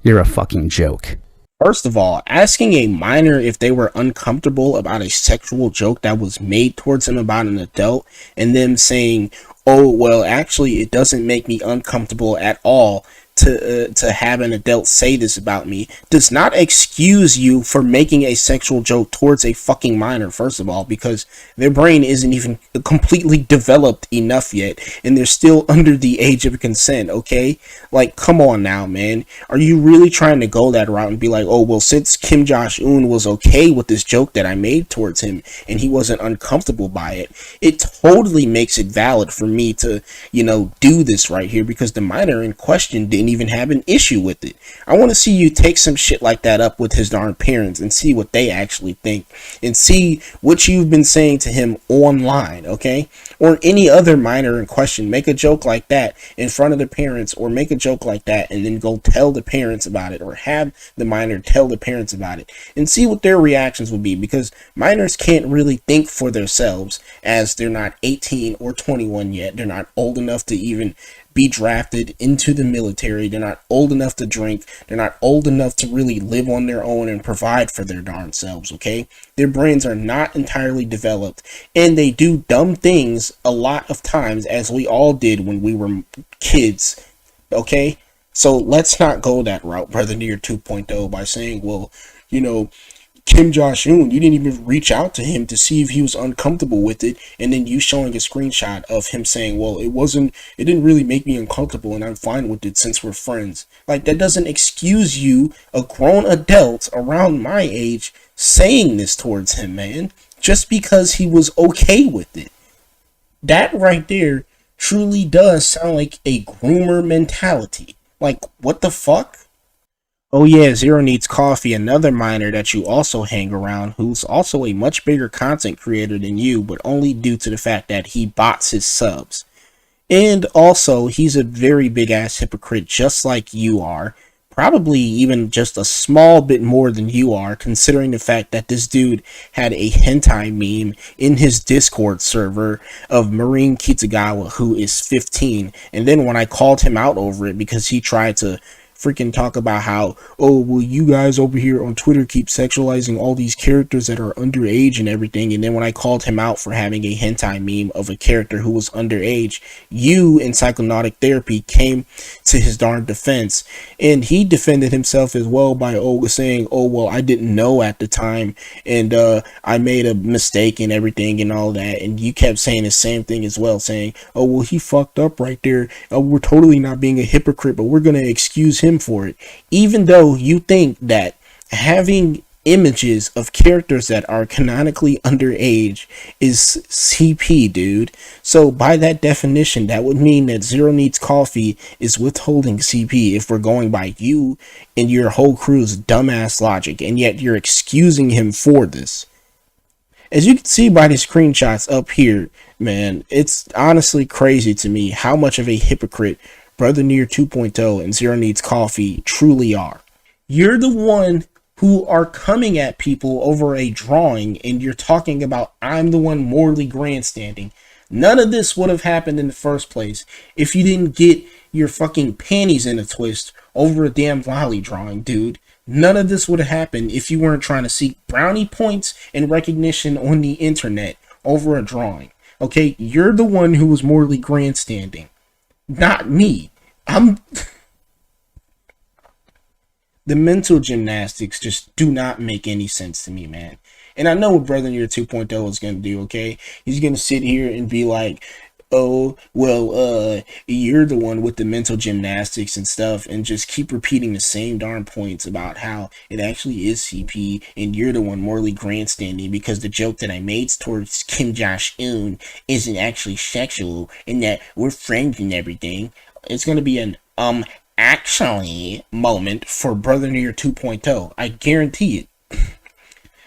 N: you're a fucking joke.
B: First of all, asking a minor if they were uncomfortable about a sexual joke that was made towards them about an adult, and them saying, oh, well, actually, it doesn't make me uncomfortable at all to have an adult say this about me, does not excuse you for making a sexual joke towards a fucking minor, first of all, because their brain isn't even completely developed enough yet, and they're still under the age of consent, okay? Like, come on now, man. Are you really trying to go that route and be like, oh, well, since Kim Josh-un was okay with this joke that I made towards him, and he wasn't uncomfortable by it, it totally makes it valid for me to, you know, do this right here, because the minor in question didn't even have an issue with it. I want to see you take some shit like that up with his darn parents and see what they actually think, and see what you've been saying to him online, okay? Or any other minor in question. Make a joke like that in front of the parents, or make a joke like that and then go tell the parents about it, or have the minor tell the parents about it, and see what their reactions would be, because minors can't really think for themselves, as they're not 18 or 21 yet. They're not old enough to even be drafted into the military. They're not old enough to drink. They're not old enough to really live on their own and provide for their darn selves, okay? Their brains are not entirely developed, and they do dumb things a lot of times, as we all did when we were kids, okay? So let's not go that route, Brother Nier 2.0, by saying, well, you know, Kim Josh-un, you didn't even reach out to him to see if he was uncomfortable with it, and then you showing a screenshot of him saying, well, it didn't really make me uncomfortable and I'm fine with it since we're friends. Like, that doesn't excuse you, a grown adult around my age, saying this towards him, man, just because he was okay with it. That right there truly does sound like a groomer mentality. Like, what the fuck? Oh yeah, Zero Needs Coffee, another minor that you also hang around, who's also a much bigger content creator than you, but only due to the fact that he bots his subs. And also, he's a very big ass hypocrite, just like you are. Probably even just a small bit more than you are, considering the fact that this dude had a hentai meme in his Discord server of Marine Kitagawa, who is 15. And then when I called him out over it because he tried to freaking talk about how, oh, well, you guys over here on Twitter keep sexualizing all these characters that are underage and everything, and then when I called him out for having a hentai meme of a character who was underage, you in Psychonautic Therapy came to his darn defense, and he defended himself as well by saying, oh, well, I didn't know at the time, and I made a mistake and everything and all that, and you kept saying the same thing as well, saying, oh, well, he fucked up right there, we're totally not being a hypocrite, but we're gonna excuse him for it, even though you think that having images of characters that are canonically underage is CP, dude. So by that definition, that would mean that Zero Needs Coffee is withholding CP if we're going by you and your whole crew's dumbass logic, and yet you're excusing him for this. As you can see by the screenshots up here, man, it's honestly crazy to me how much of a hypocrite Brother Nier 2.0 and Zero Needs Coffee truly are. You're the one who are coming at people over a drawing, and you're talking about, I'm the one morally grandstanding. None of this would have happened in the first place if you didn't get your fucking panties in a twist over a damn lolly drawing, dude. None of this would have happened if you weren't trying to seek brownie points and recognition on the internet over a drawing. Okay, you're the one who was morally grandstanding, not me. The mental gymnastics just do not make any sense to me, man. And I know what Brother Nier 2.0 is going to do, okay? He's going to sit here and be like, oh, well, you're the one with the mental gymnastics and stuff, and just keep repeating the same darn points about how it actually is CP, and you're the one morally grandstanding because the joke that I made towards Kim Josh-un isn't actually sexual, and that we're friends and everything. It's going to be an, actually moment for Brother Nier 2.0. I guarantee it.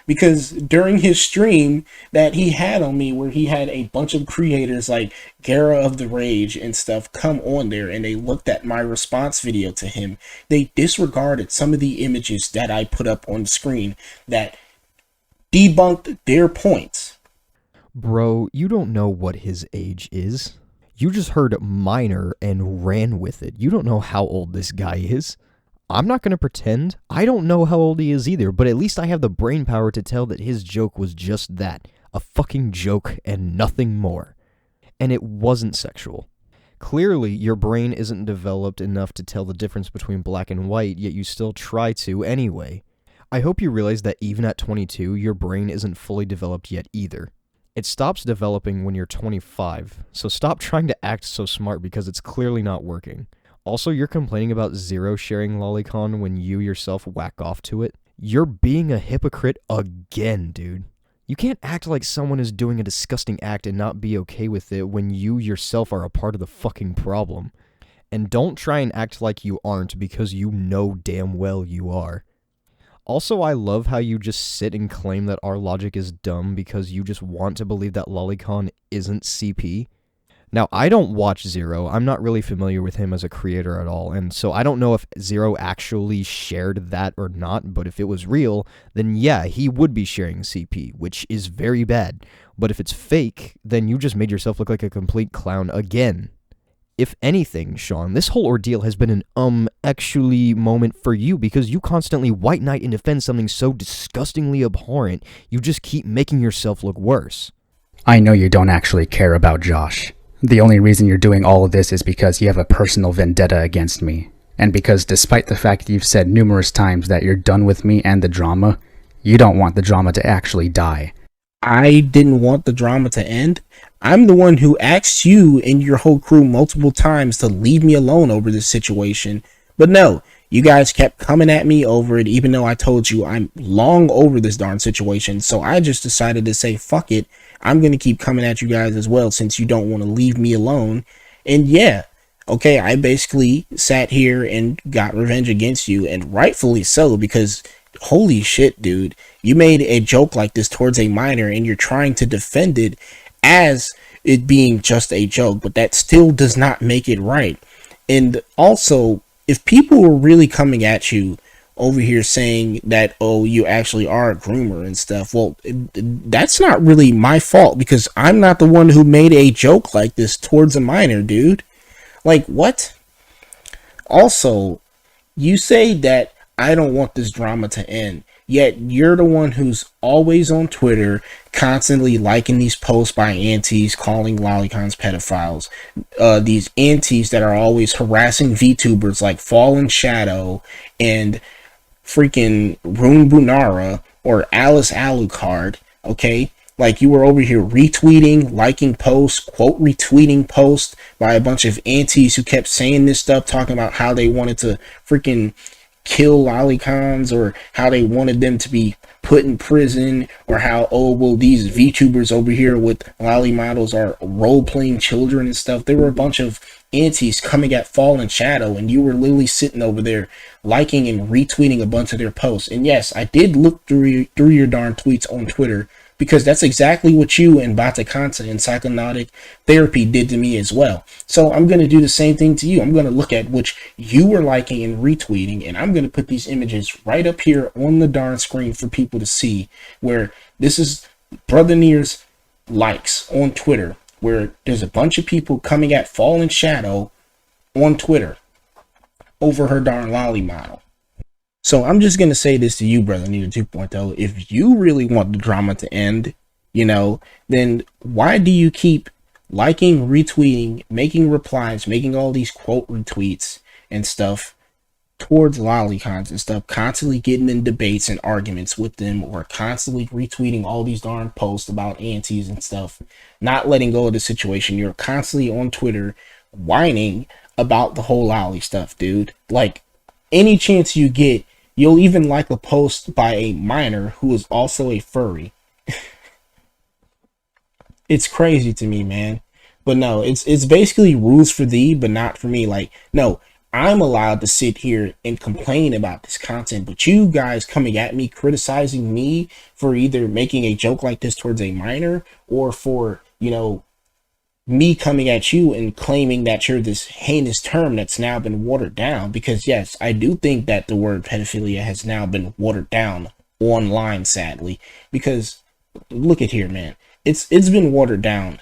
B: Because during his stream that he had on me, where he had a bunch of creators like Gara of the Rage and stuff come on there, and they looked at my response video to him, they disregarded some of the images that I put up on the screen that debunked their points.
A: Bro, you don't know what his age is. You just heard minor and ran with it. You don't know how old this guy is. I'm not going to pretend. I don't know how old he is either, but at least I have the brain power to tell that his joke was just that. A fucking joke and nothing more. And it wasn't sexual. Clearly, your brain isn't developed enough to tell the difference between black and white, yet you still try to anyway. I hope you realize that even at 22, your brain isn't fully developed yet either. It stops developing when you're 25, so stop trying to act so smart because it's clearly not working. Also, you're complaining about Zero sharing Lolicon when you yourself whack off to it. You're being a hypocrite again, dude. You can't act like someone is doing a disgusting act and not be okay with it when you yourself are a part of the fucking problem. And don't try and act like you aren't because you know damn well you are. Also, I love how you just sit and claim that our logic is dumb because you just want to believe that Lolicon isn't CP. Now, I don't watch Zero. I'm not really familiar with him as a creator at all, and so I don't know if Zero actually shared that or not, but if it was real, then yeah, he would be sharing CP, which is very bad. But if it's fake, then you just made yourself look like a complete clown again. If anything, Sean, this whole ordeal has been an actually moment for you because you constantly white knight and defend something so disgustingly abhorrent, you just keep making yourself look worse.
N: I know you don't actually care about Josh. The only reason you're doing all of this is because you have a personal vendetta against me. And because despite the fact you've said numerous times that you're done with me and the drama, you don't want the drama to actually die.
B: I didn't want the drama to end. I'm the one who asked you and your whole crew multiple times to leave me alone over this situation. But no, you guys kept coming at me over it, even though I told you I'm long over this darn situation. So I just decided to say, fuck it. I'm going to keep coming at you guys as well since you don't want to leave me alone. And yeah, okay, I basically sat here and got revenge against you, and rightfully so, because holy shit, dude, you made a joke like this towards a minor and you're trying to defend it as it being just a joke, but that still does not make it right. And also, if people were really coming at you over here saying that, oh, you actually are a groomer and stuff, well, that's not really my fault because I'm not the one who made a joke like this towards a minor, dude. Like, what? Also, you say that I don't want this drama to end, yet you're the one who's always on Twitter constantly liking these posts by aunties calling Lolicons pedophiles. These aunties that are always harassing VTubers like Fallen Shadow and freaking Rune Bunara or Alice Alucard, okay? Like, you were over here retweeting, liking posts, quote retweeting posts by a bunch of aunties who kept saying this stuff, talking about how they wanted to freaking kill Lolicons or how they wanted them to be put in prison, or how, oh, well, these VTubers over here with lolly models are role-playing children and stuff. There were a bunch of aunties coming at Fallen Shadow, and you were literally sitting over there liking and retweeting a bunch of their posts. And yes, I did look through your darn tweets on Twitter, because that's exactly what you and Batakanta and Psychonautic Therapy did to me as well. So I'm going to do the same thing to you. I'm going to look at which you were liking and retweeting, and I'm going to put these images right up here on the darn screen for people to see, where this is Brother Nier's likes on Twitter, where there's a bunch of people coming at Fallen Shadow on Twitter over her darn lolly model. So I'm just gonna say this to you, brother Nita 2.0. If you really want the drama to end, then why do you keep liking, retweeting, making replies, making all these quote retweets and stuff towards lolicons and stuff, constantly getting in debates and arguments with them, or constantly retweeting all these darn posts about aunties and stuff, not letting go of the situation? You're constantly on Twitter whining about the whole lolly stuff, dude. Like, any chance you get, you'll even like a post by a minor who is also a furry. It's crazy to me, man. But no, it's basically rules for thee, but not for me. Like, no, I'm allowed to sit here and complain about this content, but you guys coming at me, criticizing me for either making a joke like this towards a minor, or for, me coming at you and claiming that you're this heinous term that's now been watered down. Because yes, I do think that the word pedophilia has now been watered down online, sadly. Because look at here, man. It's been watered down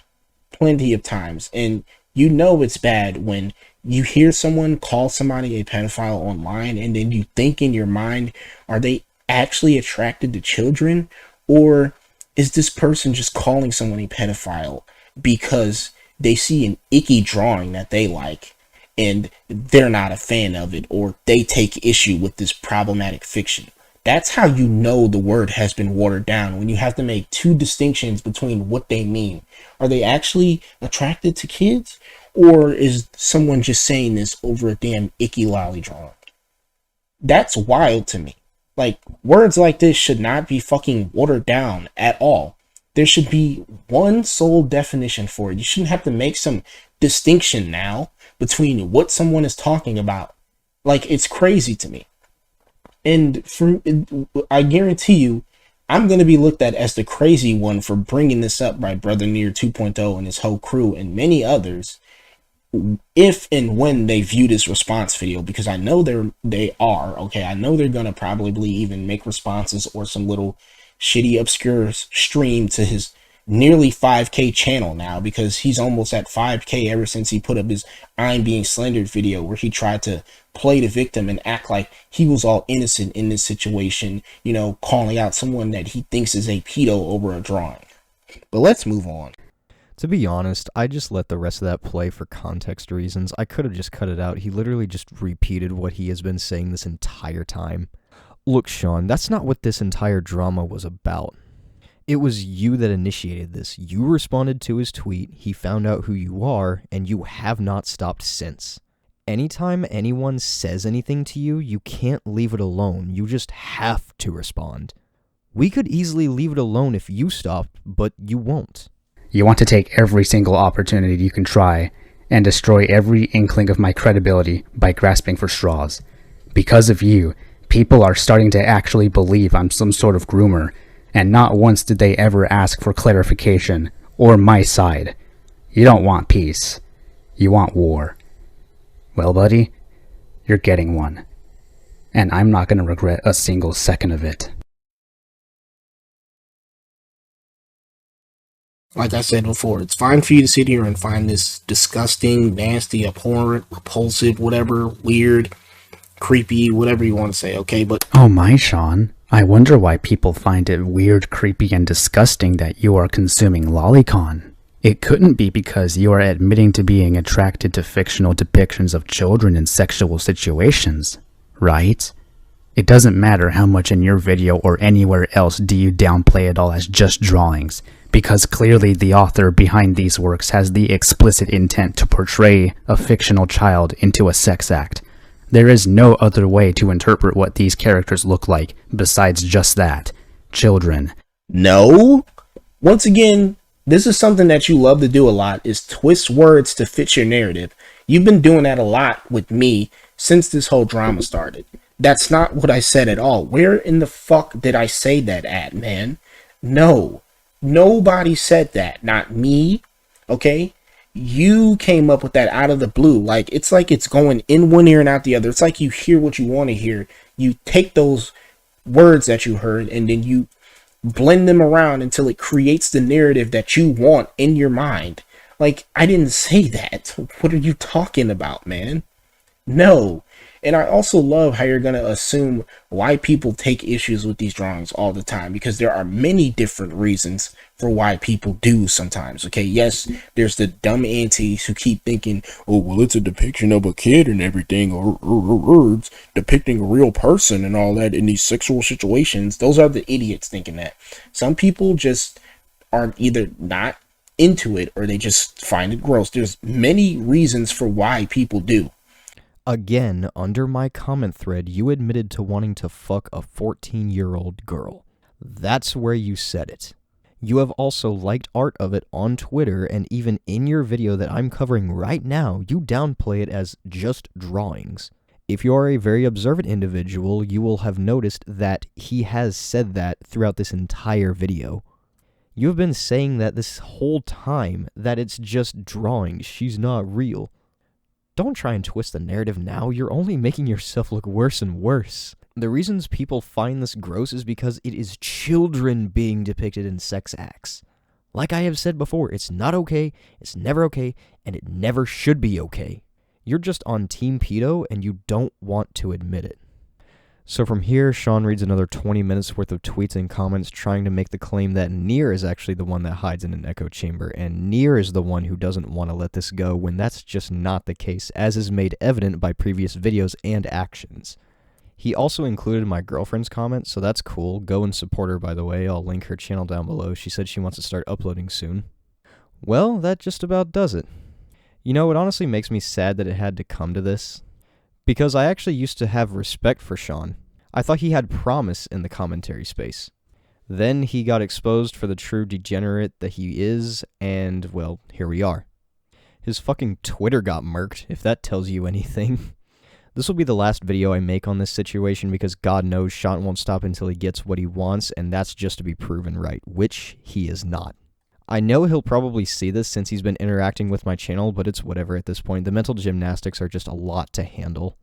B: plenty of times, and it's bad when you hear someone call somebody a pedophile online, and then you think in your mind, are they actually attracted to children, or is this person just calling someone a pedophile because they see an icky drawing that they like and they're not a fan of it, or they take issue with this problematic fiction? That's how you know the word has been watered down, when you have to make two distinctions between what they mean. Are they actually attracted to kids, or is someone just saying this over a damn icky lolly drawing? That's wild to me. Like, words like this should not be fucking watered down at all. There should be one sole definition for it. You shouldn't have to make some distinction now between what someone is talking about. Like, it's crazy to me. And I guarantee you, I'm going to be looked at as the crazy one for bringing this up by Brother Nier 2.0 and his whole crew and many others, if and when they view this response video, because I know they are, okay? I know they're going to probably even make responses or some little shitty obscure stream to his nearly 5K channel now, because he's almost at 5K ever since he put up his I'm being slandered video, where he tried to play the victim and act like he was all innocent in this situation, calling out someone that he thinks is a pedo over a drawing. But let's move on.
A: To be honest, I just let the rest of that play for context reasons. I could have just cut it out. He literally just repeated what he has been saying this entire time. Look, Sean, that's not what this entire drama was about. It was you that initiated this. You responded to his tweet, he found out who you are, and you have not stopped since. Anytime anyone says anything to you, you can't leave it alone. You just have to respond. We could easily leave it alone if you stopped, but you won't.
N: You want to take every single opportunity you can try and destroy every inkling of my credibility by grasping for straws. Because of you, people are starting to actually believe I'm some sort of groomer, and not once did they ever ask for clarification or my side. You don't want peace. You want war. Well, buddy, you're getting one. And I'm not going to regret a single second of it.
B: Like I said before, it's fine for you to sit here and find this disgusting, nasty, abhorrent, repulsive, whatever, weird, creepy, whatever you want to say, okay? But
N: oh my, Sean, I wonder why people find it weird, creepy, and disgusting that you are consuming lolicon. It couldn't be because you are admitting to being attracted to fictional depictions of children in sexual situations, right? It doesn't matter how much in your video or anywhere else do you downplay it all as just drawings, because clearly the author behind these works has the explicit intent to portray a fictional child into a sex act. There is no other way to interpret what these characters look like besides just that. Children.
B: No. Once again, this is something that you love to do a lot, is twist words to fit your narrative. You've been doing that a lot with me since this whole drama started. That's not what I said at all. Where in the fuck did I say that at, man? No. Nobody said that. Not me. Okay? You came up with that out of the blue. It's like it's going in one ear and out the other. It's like you hear what you want to hear. You take those words that you heard and then you blend them around until it creates the narrative that you want in your mind. I didn't say that. What are you talking about, man? No. And I also love how you're going to assume why people take issues with these drawings all the time, because there are many different reasons for why people do sometimes. Okay, yes, there's the dumb aunties who keep thinking, oh, well, it's a depiction of a kid and everything, or it's depicting a real person and all that in these sexual situations. Those are the idiots thinking that. Some people just are either not into it or they just find it gross. There's many reasons for why people do.
A: Again, under my comment thread, you admitted to wanting to fuck a 14-year-old girl. That's where you said it. You have also liked art of it on Twitter, and even in your video that I'm covering right now, you downplay it as just drawings. If you are a very observant individual, you will have noticed that he has said that throughout this entire video. You have been saying that this whole time, that it's just drawings, she's not real. Don't try and twist the narrative now, you're only making yourself look worse and worse. The reasons people find this gross is because it is children being depicted in sex acts. Like I have said before, it's not okay, it's never okay, and it never should be okay. You're just on Team Pedo and you don't want to admit it. So from here, Shaun reads another 20 minutes worth of tweets and comments trying to make the claim that Nier is actually the one that hides in an echo chamber, and Nier is the one who doesn't want to let this go, when that's just not the case, as is made evident by previous videos and actions. He also included my girlfriend's comment, so that's cool. Go and support her, by the way. I'll link her channel down below. She said she wants to start uploading soon. Well, that just about does it. You know, it honestly makes me sad that it had to come to this, because I actually used to have respect for Shaun. I thought he had promise in the commentary space. Then he got exposed for the true degenerate that he is, and, well, here we are. His fucking Twitter got murked, if that tells you anything. This will be the last video I make on this situation, because God knows Shaun won't stop until he gets what he wants, and that's just to be proven right, which he is not. I know he'll probably see this since he's been interacting with my channel, but it's whatever at this point. The mental gymnastics are just a lot to handle.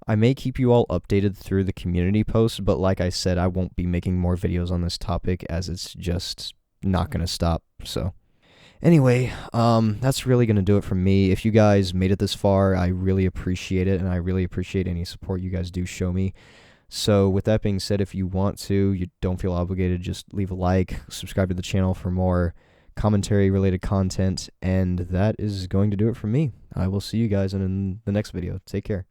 A: I may keep you all updated through the community posts, but like I said, I won't be making more videos on this topic as it's just not going to stop, so. Anyway, that's really going to do it from me. If you guys made it this far, I really appreciate it, and I really appreciate any support you guys do show me. So with that being said, if you want to, you don't feel obligated, just leave a like, subscribe to the channel for more commentary-related content, and that is going to do it from me. I will see you guys in the next video. Take care.